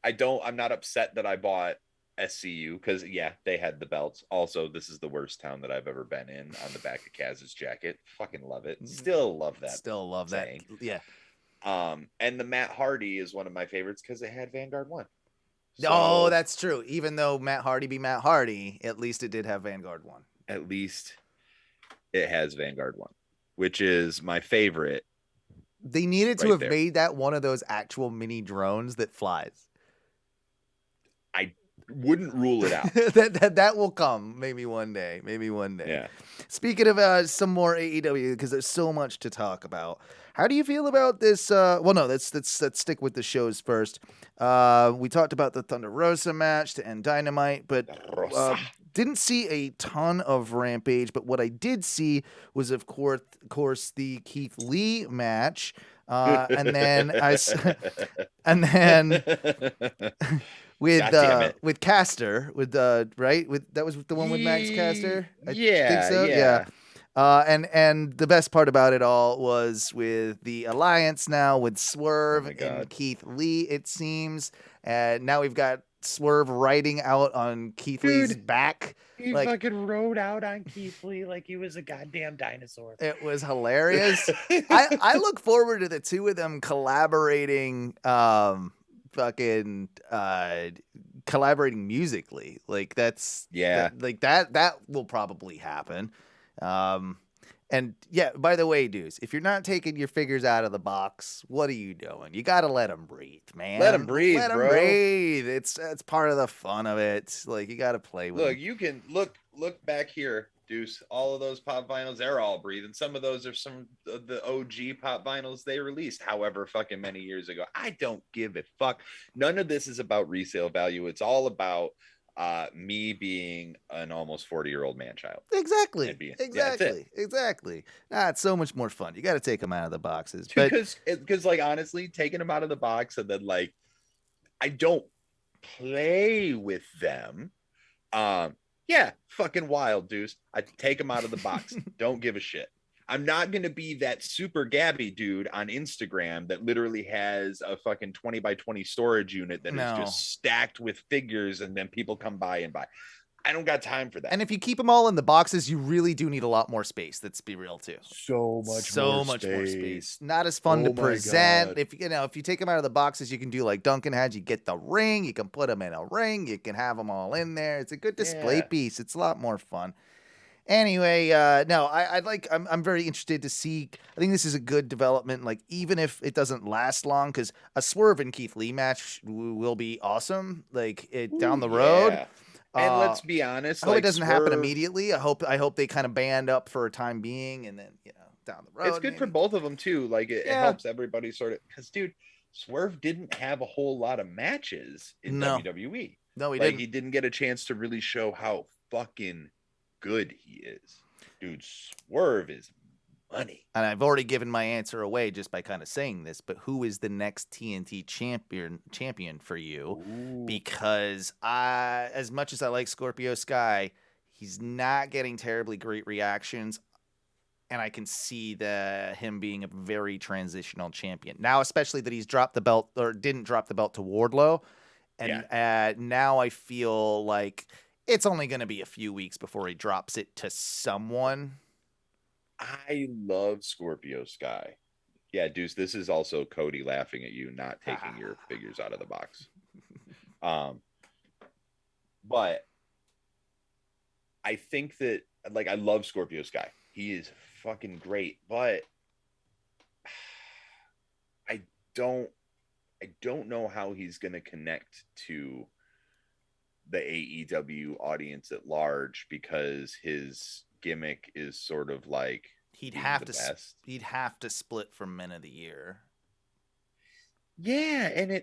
I'm not upset that I bought SCU because yeah, they had the belts. Also, this is the worst town that I've ever been in on the back of Kaz's jacket. Fucking love it. Still love that.
Still love saying. That. Yeah.
And the Matt Hardy is one of my favorites because it had Vanguard 1.
So, oh, that's true. Even though Matt Hardy be Matt Hardy, at least it did have Vanguard 1.
At least it has Vanguard 1, which is my favorite.
They needed to have made that one of those actual mini drones that flies.
I wouldn't rule it out.
that will come maybe one day. Yeah. Speaking of some more AEW, because there's so much to talk about. How do you feel about this? Let's stick with the shows first. We talked about the Thunder Rosa match to end Dynamite, but didn't see a ton of Rampage. But what I did see was, of course, the Keith Lee match, and then with Caster, that was the one with Max Caster. I think so. Yeah. And the best part about it all was with the alliance now with Swerve and Keith Lee, it seems. And now we've got Swerve riding out on Keith Lee's back.
He fucking rode out on Keith Lee like he was a goddamn dinosaur.
It was hilarious. I look forward to the two of them collaborating, collaborating musically. Like that's that will probably happen. And yeah, by the way, dudes, if you're not taking your figures out of the box, what are you doing? You got to let them breathe, man.
Let them breathe,
let them breathe. It's part of the fun of it. Like you got to play with them.
You can look back here, Deuce. All of those pop vinyls, they're all breathing. Some of those are some of the OG pop vinyls they released however fucking many years ago. I don't give a fuck. None of this is about resale value. It's all about me being an almost 40-year-old man-child.
Exactly. It's so much more fun. You got to take them out of the boxes.
Because like, honestly, taking them out of the box and then, like, I don't play with them. Yeah, fucking wild, Deuce. I take them out of the box. Don't give a shit. I'm not going to be that super Gabby dude on Instagram that literally has a fucking 20 by 20 storage unit that is just stacked with figures and then people come by and buy. I don't got time for that.
And if you keep them all in the boxes, you really do need a lot more space. Let's be real too.
So much more space.
Not as fun to present. If you take them out of the boxes, you can do like Duncan had. You get the ring. You can put them in a ring. You can have them all in there. It's a good display piece. It's a lot more fun. Anyway, I'm very interested to see. I think this is a good development. Like, even if it doesn't last long, because a Swerve and Keith Lee match will be awesome. Like down the road.
Yeah. And let's be honest.
I hope it doesn't happen immediately. I hope they kind of band up for a time being, and then down the road.
It's good for both of them too. Like it helps everybody sort of. Because dude, Swerve didn't have a whole lot of matches in WWE.
No, he didn't.
He didn't get a chance to really show how fucking good he is. Dude, Swerve is money.
And I've already given my answer away just by kind of saying this, but who is the next TNT champion for you? Ooh. Because as much as I like Scorpio Sky, he's not getting terribly great reactions, and I can see him being a very transitional champion. Now, especially that he's dropped the belt or didn't drop the belt to Wardlow, and now I feel like it's only going to be a few weeks before he drops it to someone.
I love Scorpio Sky. Yeah, Deuce, this is also Cody laughing at you not taking your figures out of the box. But I think that, like, I love Scorpio Sky. He is fucking great, but I don't know how he's going to connect to the AEW audience at large, because his gimmick is sort of like
he'd have to split for Men of the Year.
Yeah, and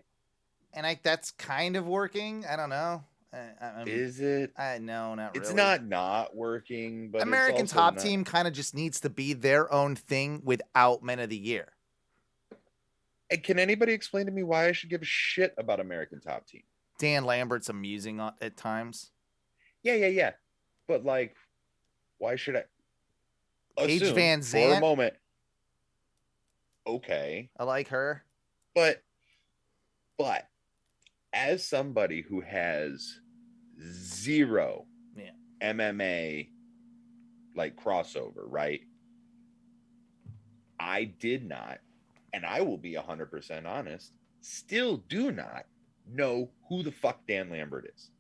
that's kind of working. I don't know.
Is it?
No, not really.
It's not working, but
American Top Team kind of just needs to be their own thing without Men of the Year.
And can anybody explain to me why I should give a shit about American Top Team?
Dan Lambert's amusing at times.
Yeah. But like, why should I
Paige
assume
Van
for
Zant?
a moment? Okay,
I like her.
but as somebody who has zero MMA like crossover, right? I did not, and I will be 100% honest, still do not know who the fuck Dan Lambert is.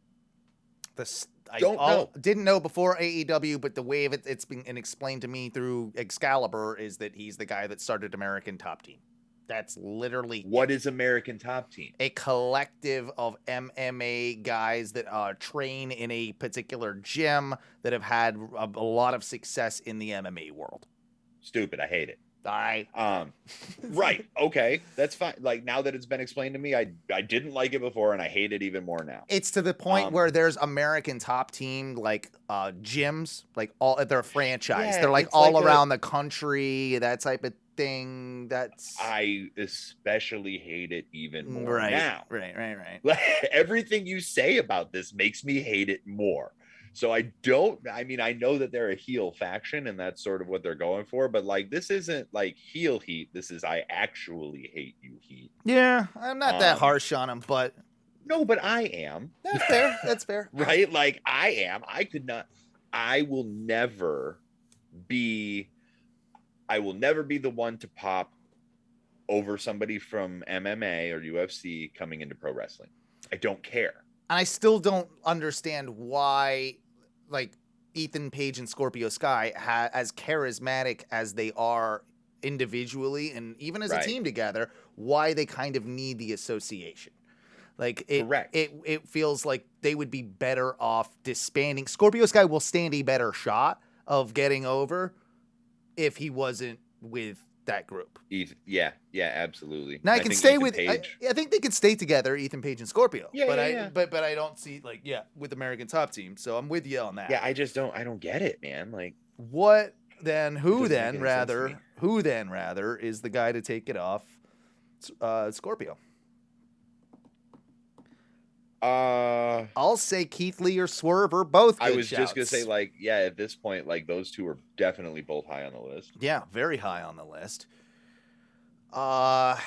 Didn't know before AEW, but the way it's been explained to me through Excalibur is that he's the guy that started American Top Team. That's literally
what is American Top Team?
A collective of MMA guys that train in a particular gym that have had a lot of success in the MMA world.
Stupid. I hate it.
Right.
Okay. That's fine. Like, now that it's been explained to me, I didn't like it before and I hate it even more now.
It's to the point where there's American Top Team, like gyms, like all their franchise.
Yeah,
they're like all around the country, that type of thing.
I especially hate it even more now.
Right.
Everything you say about this makes me hate it more. So I know that they're a heel faction and that's sort of what they're going for, but like, this isn't like heel heat. This is, I actually hate you heat.
Yeah, I'm not that harsh on them, but.
No, but I am.
That's fair.
Right? Like, I will never be the one to pop over somebody from MMA or UFC coming into pro wrestling. I don't care.
And I still don't understand why, like, Ethan Page and Scorpio Sky, as charismatic as they are individually and even as a team together, why they kind of need the association. Like, it feels like they would be better off disbanding. Scorpio Sky will stand a better shot of getting over if he wasn't with that group.
Yeah, absolutely.
Now I can stay with. I think they could stay together, Ethan Page and Scorpio. But I don't see with American Top Team. So I'm with you on that.
Yeah, I don't get it, man. Like,
what then? Who then rather is the guy to take it off? Scorpio. I'll say Keith Lee or Swerve or both.
I was just gonna say, like, at this point, like, those two are definitely both high on the list.
Yeah, very high on the list. I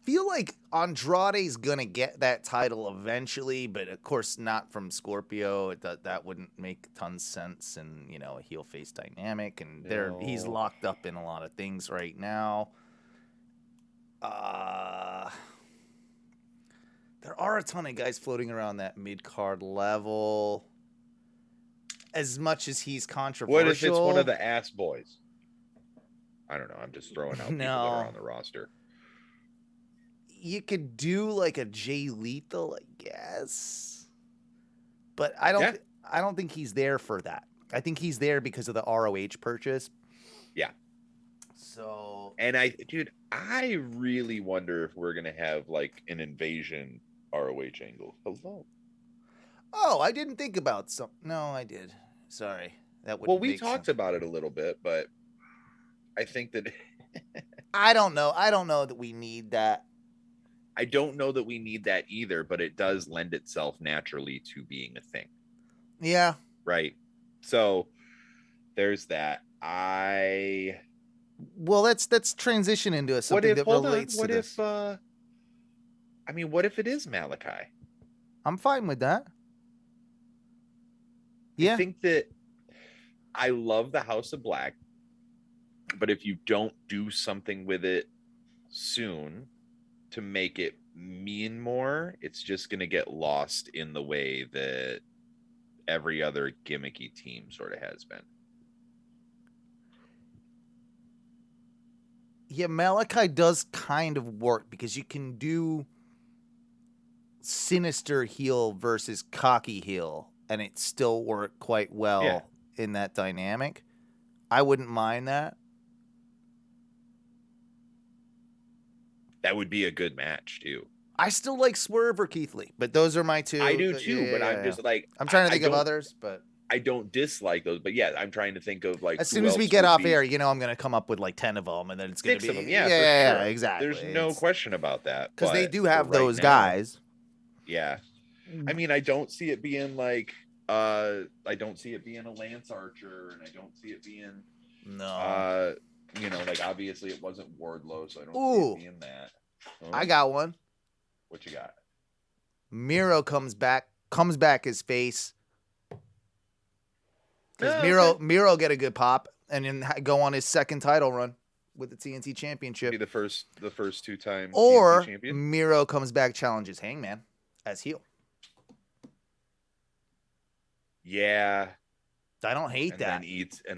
feel like Andrade's gonna get that title eventually, but of course not from Scorpio. That wouldn't make tons of sense, and a heel face dynamic, and he's locked up in a lot of things right now. There are a ton of guys floating around that mid-card level. As much as he's controversial.
What if it's one of the ass boys? I don't know. I'm just throwing out people that are on the roster.
You could do like a Jay Lethal, I guess. But I don't think he's there for that. I think he's there because of the ROH purchase.
Yeah.
So,
and I really wonder if we're gonna have like an invasion ROH angle. Hello.
Oh, I didn't think about some. No, I did. Sorry, that would.
Well, we talked about it a little bit, but I think that
I don't know. I don't know that we need that.
I don't know that we need that either, but it does lend itself naturally to being a thing.
Yeah.
Right. So there's that.
Well, let's transition into something that relates to this.
What if it is Malachi?
I'm fine with that. Yeah.
I think that I love the House of Black, but if you don't do something with it soon to make it mean more, it's just going to get lost in the way that every other gimmicky team sort of has been.
Yeah, Malachi does kind of work because you can do sinister heel versus cocky heel and it still work quite well in that dynamic. I wouldn't mind that.
That would be a good match too.
I still like Swerve or Keith Lee, but those are my two.
I do too, but I'm just like,
I'm trying to think of others, but
I don't dislike those, but yeah, I'm trying to think of like
As
who
soon as we
else
get
would
off
be-
air, I'm going to come up with like 10 of them, and then it's going to
6
be
of them. Yeah,
yeah,
for sure.
exactly.
There's no question about that.
Because they
but
do
for
have
right
those
now,
guys.
Yeah. I mean, I don't see it being like I don't see it being a Lance Archer, and I don't see it being
No.
like obviously it wasn't Wardlow, so I don't
Ooh.
see it being that.
I got one.
What you got?
Miro comes back as face. Because
Okay.
Miro get a good pop and then go on his second title run with the TNT Championship.
Be the first 2-time
Or
TNT champion.
Miro comes back, challenges Hangman as heel.
Yeah.
I don't hate
and
that.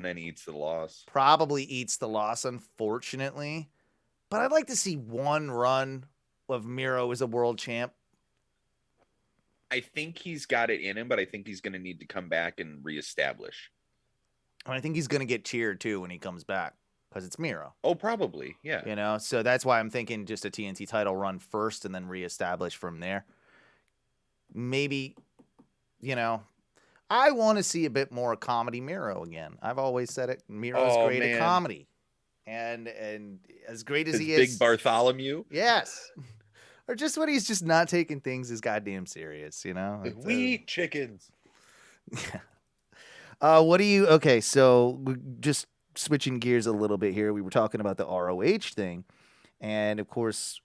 Then eats the loss.
Probably eats the loss, unfortunately. But I'd like to see one run of Miro as a world champ.
I think he's got it in him, but I think he's going to need to come back and reestablish.
And I think he's going to get cheered too when he comes back because it's Miro.
Oh, probably. Yeah.
So that's why I'm thinking just a TNT title run first and then reestablish from there. Maybe, I want to see a bit more comedy Miro again. I've always said it. Miro's great at comedy. And as great as he is.
Big Bartholomew.
Yes. Or just when he's just not taking things as goddamn serious,
We eat chickens.
Okay, so just switching gears a little bit here. We were talking about the ROH thing. And, of course,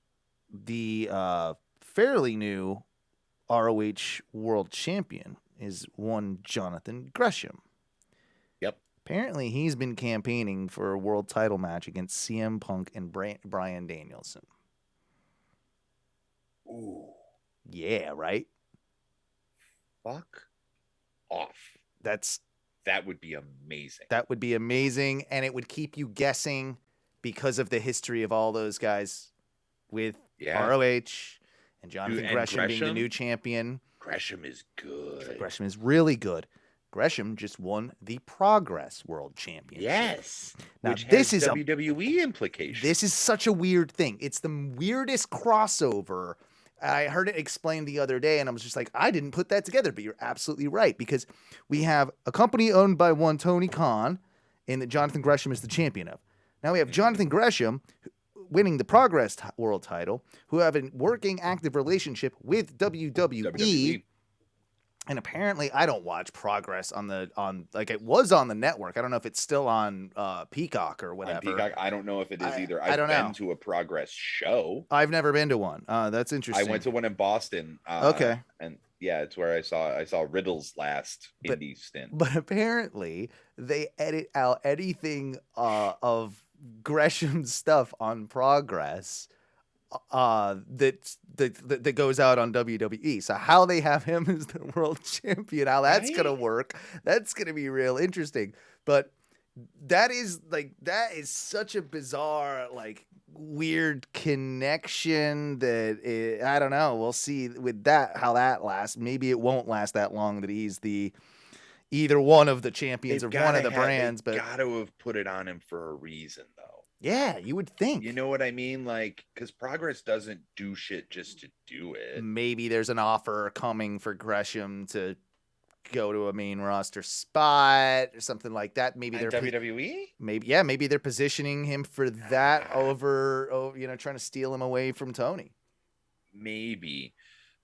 the fairly new ROH World Champion is one Jonathan Gresham.
Yep.
Apparently, he's been campaigning for a world title match against CM Punk and Bryan Danielson.
Ooh.
Yeah, right?
Fuck off.
That
would be amazing.
That would be amazing, and it would keep you guessing because of the history of all those guys with ROH and Jonathan Gresham being the new champion.
Gresham is good.
Gresham is really good. Gresham just won the Progress World Championship.
Yes.
Now,
Which
this
has
is
WWE implications.
This is such a weird thing. It's the weirdest crossover. I heard it explained the other day, and I was just like, I didn't put that together, but you're absolutely right, because we have a company owned by one Tony Khan, and that Jonathan Gresham is the champion of. Now we have Jonathan Gresham winning the Progress World title, who have a working active relationship with WWE. And apparently, I don't watch Progress on it was on the network. I don't know if it's still on Peacock or whatever.
On Peacock, I don't know if it is either.
I don't
I've been
know.
to a Progress show.
I've never been to one. That's interesting.
I went to one in Boston.
Okay.
And yeah, it's where I saw Riddle's last indie stint.
But apparently, they edit out anything of Gresham's stuff on Progress that goes out on WWE. So how they have him as the world champion, how that's gonna work, that's gonna be real interesting. But that is such a bizarre, weird connection that I don't know. We'll see with that how that lasts. Maybe it won't last that long that he's either one of the champions of one of the brands. But
got to have put it on him for a reason, though.
Yeah, you would think.
You know what I mean? Because Progress doesn't do shit just to do it.
Maybe there's an offer coming for Gresham to go to a main roster spot or something like that. Maybe they're
WWE.
Maybe they're positioning him for that over, trying to steal him away from Tony.
Maybe,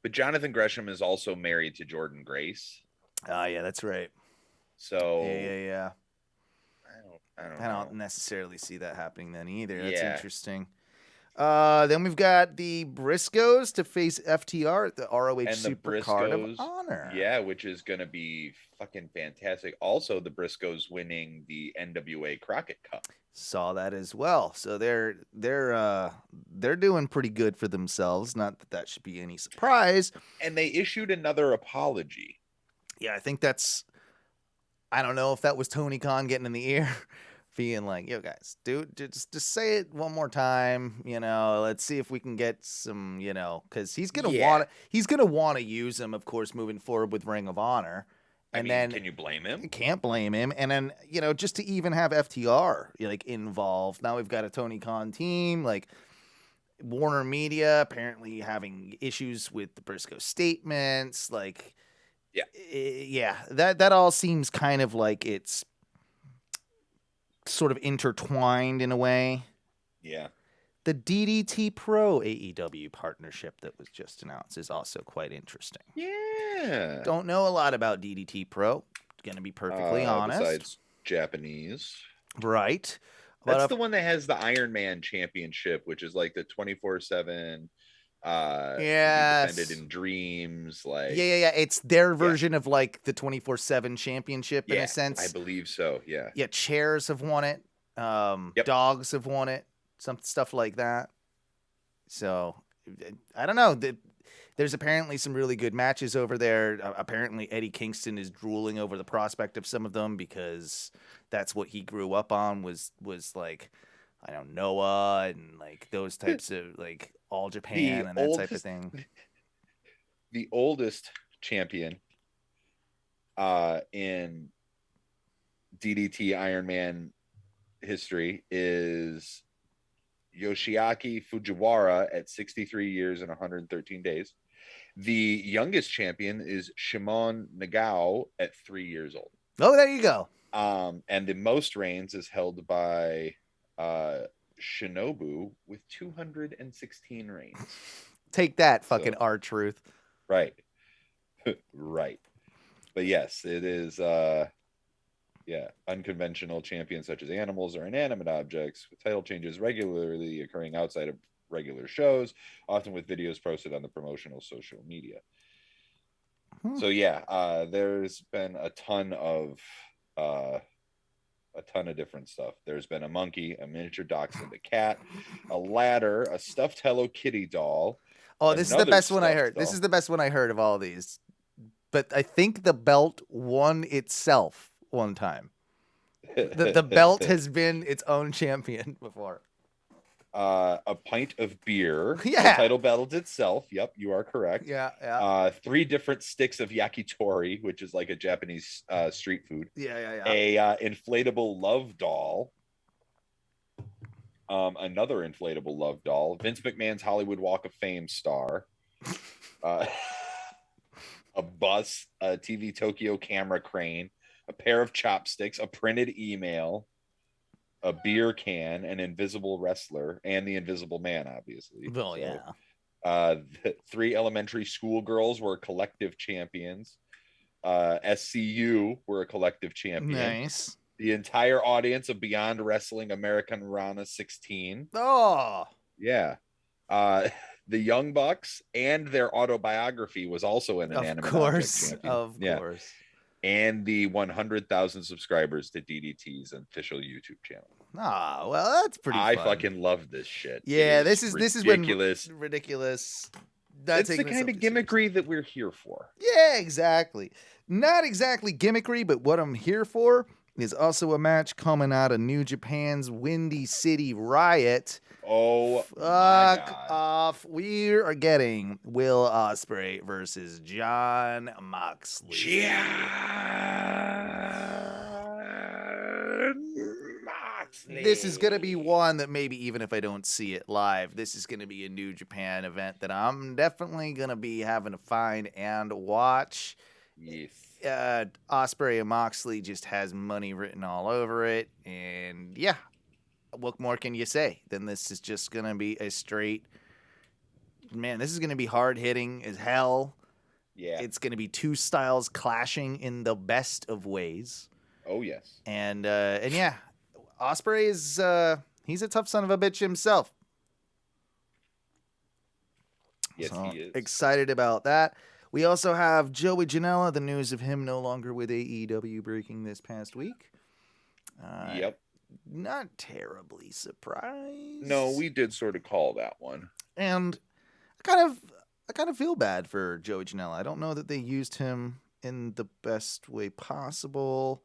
but Jonathan Gresham is also married to Jordan Grace.
Yeah, that's right.
So
yeah.
I don't
necessarily see that happening then either. That's interesting. Then we've got the Briscoes to face FTR at the ROH Supercard of Honor.
Yeah, which is going to be fucking fantastic. Also, the Briscoes winning the NWA Crockett Cup.
Saw that as well. So they're doing pretty good for themselves. Not that should be any surprise.
And they issued another apology.
Yeah, I think I don't know if that was Tony Khan getting in the ear, being like, yo, guys, dude, just say it one more time. Let's see if we can get some, because he's going to want to use him, of course, moving forward with Ring of Honor. And then
can you blame him?
Can't blame him. And then, just to even have FTR involved. Now we've got a Tony Khan team, Warner Media apparently having issues with the Briscoe statements, Yeah, that all seems kind of like it's sort of intertwined in a way.
Yeah.
The DDT Pro AEW partnership that was just announced is also quite interesting.
Yeah.
Don't know a lot about DDT Pro, gonna be perfectly honest.
Besides Japanese.
Right.
That's the one that has the Iron Man Championship, which is like the 24/7 defended in dreams. Like
yeah. It's their version of like the 24/7 championship in a sense.
I believe so. Yeah.
Yeah, chairs have won it. Dogs have won it. Some stuff like that. So I don't know. There's apparently some really good matches over there. Apparently Eddie Kingston is drooling over the prospect of some of them because that's what he grew up on was like, I don't know, Noah and like those types of like All Japan and that type of thing.
The oldest champion in DDT Iron Man history is Yoshiaki Fujiwara at 63 years and 113 days. The youngest champion is Shimon Nagao at 3 years old.
Oh, there you go.
And the most reigns is held by Shinobu with 216 reigns.
Take that, fucking R-Truth.
Right. Right. But yes, it is unconventional champions such as animals or inanimate objects with title changes regularly occurring outside of regular shows, often with videos posted on the promotional social media. So there's been a ton of different stuff. There's been a monkey, a miniature dachshund, a cat, a ladder, a stuffed Hello Kitty doll.
Oh, this is the best one I heard. This is the best one I heard of all these. But I think the belt won itself one time. The belt has been its own champion before.
A pint of beer.
Yeah.
The title battled itself. Yep, you are correct.
Yeah.
3 different sticks of yakitori, which is like a Japanese street food.
Yeah.
A inflatable love doll. Another inflatable love doll. Vince McMahon's Hollywood Walk of Fame star. A bus, a TV Tokyo camera crane, a pair of chopsticks, a printed email, a beer can, an invisible wrestler, and the Invisible Man, obviously.
Oh, yeah.
The 3 elementary school girls were collective champions. SCU were a collective champion.
Nice.
The entire audience of Beyond Wrestling American Rana 16.
Oh.
Yeah. The Young Bucks and their autobiography was also an inanimate object champion.
Of course.
And the 100,000 subscribers to DDT's official YouTube channel.
Ah, well, that's pretty fun.
I fucking love this shit.
Yeah, this is
ridiculous.
Ridiculous.
It's the kind of gimmickry that we're here for.
Yeah, exactly. Not exactly gimmickry, but what I'm here for is also a match coming out of New Japan's Windy City Riot.
Oh,
fuck off. We are getting Will Ospreay versus Jon Moxley.
Jon Moxley.
This is going to be one that maybe even if I don't see it live, this is going to be a New Japan event that I'm definitely going to be having to find and watch.
Yes.
Ospreay and Moxley just has money written all over it. And yeah, what more can you say? Then this is just going to be a straight, man, this is going to be hard hitting as hell.
Yeah.
It's going to be 2 styles clashing in the best of ways.
Oh, yes.
And yeah, Ospreay is, he's a tough son of a bitch himself.
Yes,
so,
he is.
Excited about that. We also have Joey Janella, the news of him no longer with AEW breaking this past week.
Yep.
Not terribly surprised.
No, we did sort of call that one.
And I kind of feel bad for Joey Janella. I don't know that they used him in the best way possible.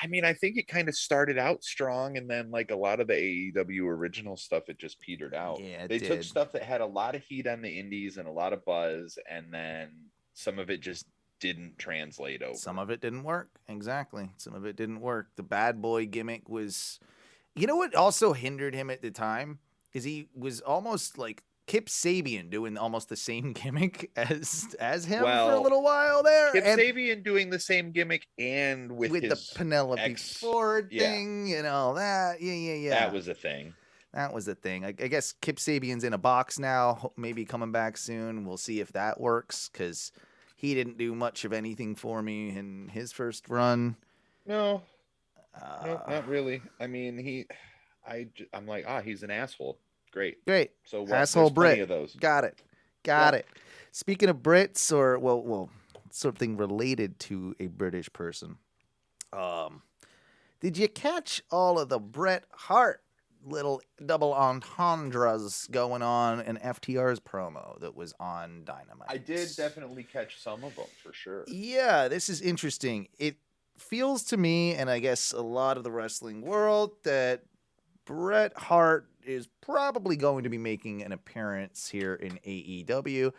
I mean, I think it kind of started out strong, and then like a lot of the AEW original stuff, it just petered out.
Yeah,
they took stuff that had a lot of heat on the indies and a lot of buzz, and then some of it just didn't translate over.
Some of it didn't work. Exactly. Some of it didn't work. The bad boy gimmick was, you know what also hindered him at the time is he was almost like Kip Sabian doing almost the same gimmick as him for a
Well,
little while there.
Kip
and
Sabian doing the same gimmick and with
the
his
Penelope Ford thing and all that. Yeah.
That was a thing.
That was a thing. I guess Kip Sabian's in a box now, maybe coming back soon. We'll see if that works, because he didn't do much of anything for me in his first run.
No, not really. I mean, I'm like, he's an asshole. Great. So what?
Asshole
There's
Brit.
plenty of those.
Got it. Speaking of Brits, or well, something related to a British person. Did you catch all of the Bret Hart little double entendres going on in FTR's promo that was on Dynamite?
I did definitely catch some of them for sure.
Yeah, this is interesting. It feels to me, and I guess a lot of the wrestling world, that Bret Hart is probably going to be making an appearance here in AEW.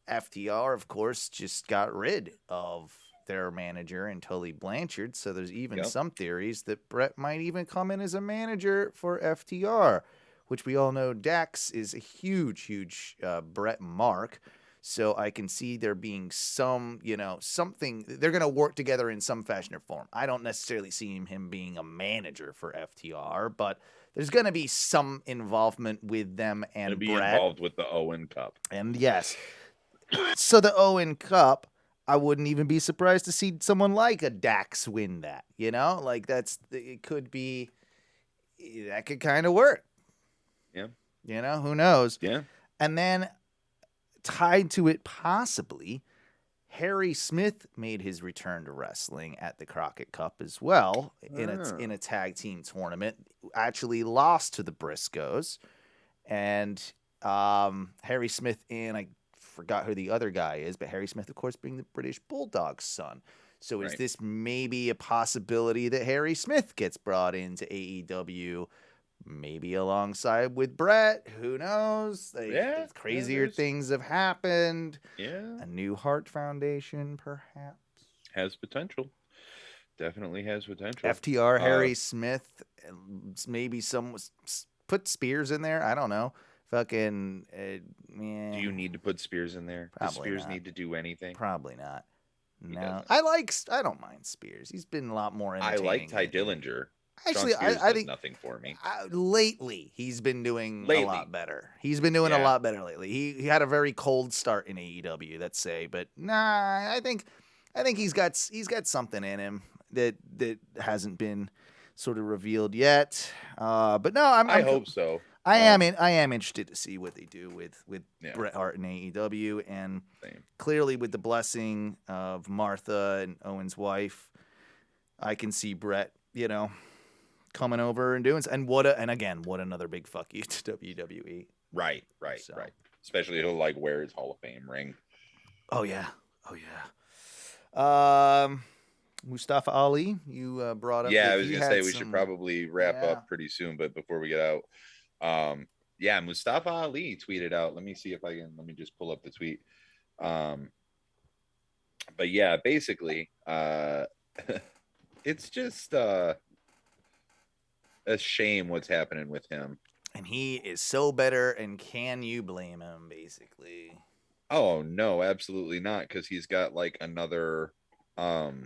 FTR, of course, just got rid of their manager and Tully Blanchard, so there's even some theories that Bret might even come in as a manager for FTR, which we all know Dax is a huge Bret mark. So I can see there being some, something, they're going to work together in some fashion or form. I don't necessarily see him being a manager for FTR, but there's going to be some involvement with them and
Bret.
Bret.
Involved with the Owen Cup.
And yes. So the Owen Cup, I wouldn't even be surprised to see someone like a Dax win that, Like it could be, that could kind of work.
Yeah.
Who knows?
Yeah.
And then tied to it possibly, Harry Smith made his return to wrestling at the Crockett Cup as well in a tag team tournament. Actually lost to the Briscoes, and Harry Smith and I forgot who the other guy is, but Harry Smith, of course, being the British Bulldog's son. So is this maybe a possibility that Harry Smith gets brought into AEW? Maybe alongside with Bret, who knows? Crazier things have happened.
Yeah.
A new Heart Foundation, perhaps.
Has potential. Definitely has potential.
FTR, Harry Smith, maybe some put Spears in there. I don't know. Fucking.
Do you need to put Spears in there? Does Spears need to do anything?
Probably not. No, I don't mind Spears. He's been a lot more entertaining.
I like Ty Dillinger.
Actually,
I think nothing for me.
Lately, he's been doing a lot better. He's been doing a lot better lately. He had a very cold start in AEW, let's say, but I think he's got something in him that hasn't been sort of revealed yet. But no, I
hope so.
I am interested to see what they do with Bret Hart and AEW, and clearly with the blessing of Martha and Owen's wife, I can see Bret, coming over and doing, and what another big fuck you to WWE.
Right. Especially he'll wear his Hall of Fame ring.
Oh yeah. Mustafa Ali, you brought up.
Yeah, I was gonna say we should probably wrap up pretty soon, but before we get out, Mustafa Ali tweeted out. Let me just pull up the tweet. But yeah, basically, it's just a shame what's happening with him.
And he is so better, and can you blame him, basically?
Oh, no, absolutely not, because he's got another
3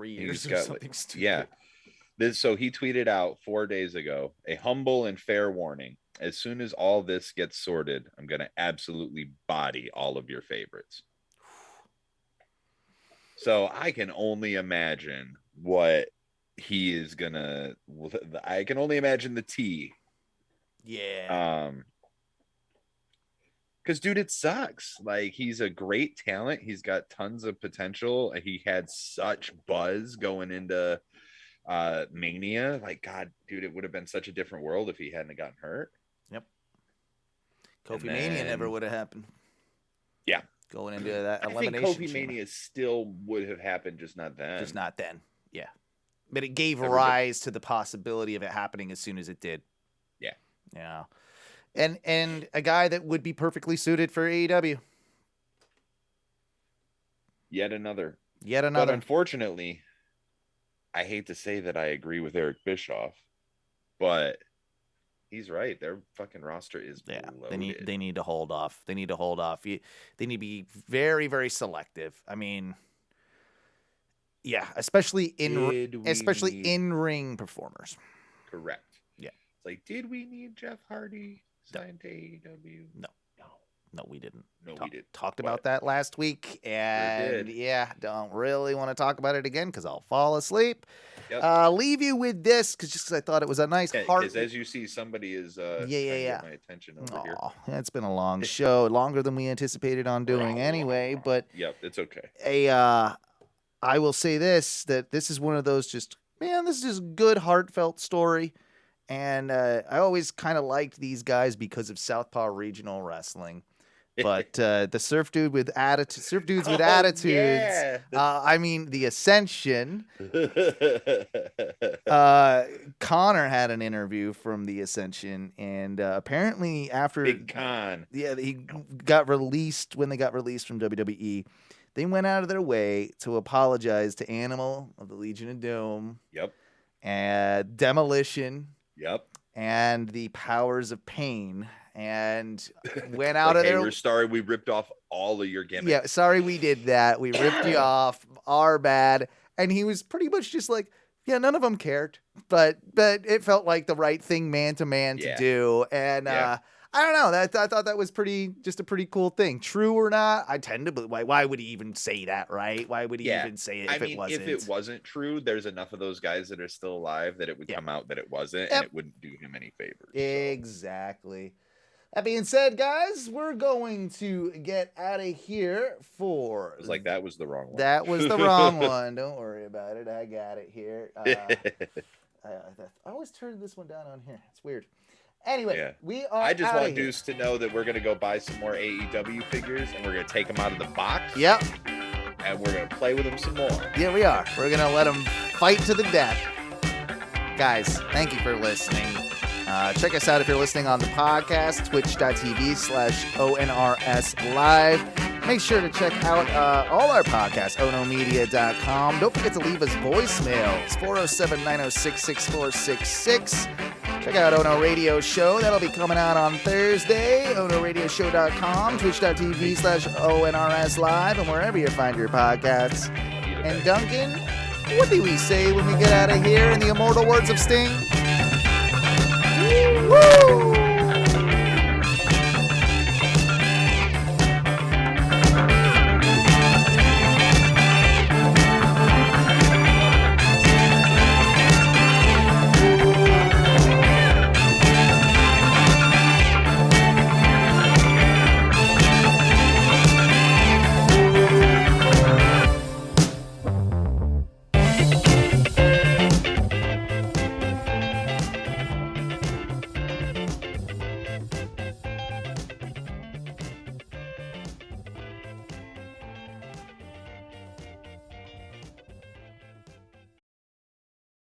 years or something stupid.
Yeah. So he tweeted out 4 days ago, a humble and fair warning. As soon as all this gets sorted, I'm going to absolutely body all of your favorites. So I can only imagine what he is going to... I can only imagine the tea.
Yeah.
Because, dude, it sucks. He's a great talent. He's got tons of potential. He had such buzz going into Mania. God, dude, it would have been such a different world if he hadn't gotten hurt.
Yep. Kofi Mania never would have happened.
Yeah.
Going into that elimination.
I think Kofi Mania still would have happened, just not then.
Just not then. Yeah. But it gave rise to the possibility of it happening as soon as it did.
Yeah.
Yeah. And a guy that would be perfectly suited for AEW.
Yet another.
But
unfortunately, I hate to say that I agree with Eric Bischoff, but he's right. Their fucking roster is loaded.
They need to hold off. They need to hold off. They need to be very, very selective. I mean, yeah, especially in ring performers.
Correct.
Yeah.
It's like, did we need Jeff Hardy signed to AEW?
No, we didn't.
We didn't.
Talked about that last week, and don't really want to talk about it again because I'll fall asleep.
Yep.
Leave you with this because I thought it was a nice heart.
Because as you see, somebody is trying to get my attention over here.
It's been a long show, longer than we anticipated on doing anyway. But
it's okay.
I will say that this is one of those this is just good, heartfelt story. And I always kind of liked these guys because of Southpaw Regional Wrestling. But the surf dudes with attitudes.
Yeah.
I mean, the Ascension. Konnor had an interview from the Ascension, and apparently after
Big Con,
he got released when they got released from WWE. They went out of their way to apologize to Animal of the Legion of Doom.
Yep.
And Demolition.
Yep.
And the Powers of Pain. And went out of there.
We're sorry we ripped off all of your gimmicks.
Yeah, sorry we did that. We ripped you off. Our bad. And he was pretty much just like, yeah, none of them cared. But it felt like the right thing man to man to do. And I don't know. I thought that was just a pretty cool thing. True or not, I tend to believe. Why would he even say that, right? Why would he even say it if it wasn't?
If it wasn't true, there's enough of those guys that are still alive that it would come out that it wasn't, and it wouldn't do him any favors.
Exactly. That being said, guys, we're going to get out of here for...
It was like that was the wrong one.
That was the wrong one. Don't worry about it. I got it here. I always turn this one down on here. It's weird. Anyway, we are
I just want Deuce to know that we're going to go buy some more AEW figures, and we're going to take them out of the box.
Yep.
And we're going to play with them some more.
Yeah, we are. We're going to let them fight to the death. Guys, thank you for listening. Check us out if you're listening on the podcast, twitch.tv/ONRS Live. Make sure to check out all our podcasts, ohnomedia.com. Don't forget to leave us voicemails, 407-906-6466. Check out Ohno Radio Show. That'll be coming out on Thursday. OhnoRadioShow.com, twitch.tv/ONRS Live, and wherever you find your podcasts. And Duncan, what do we say when we get out of here in the immortal words of Sting? Woo!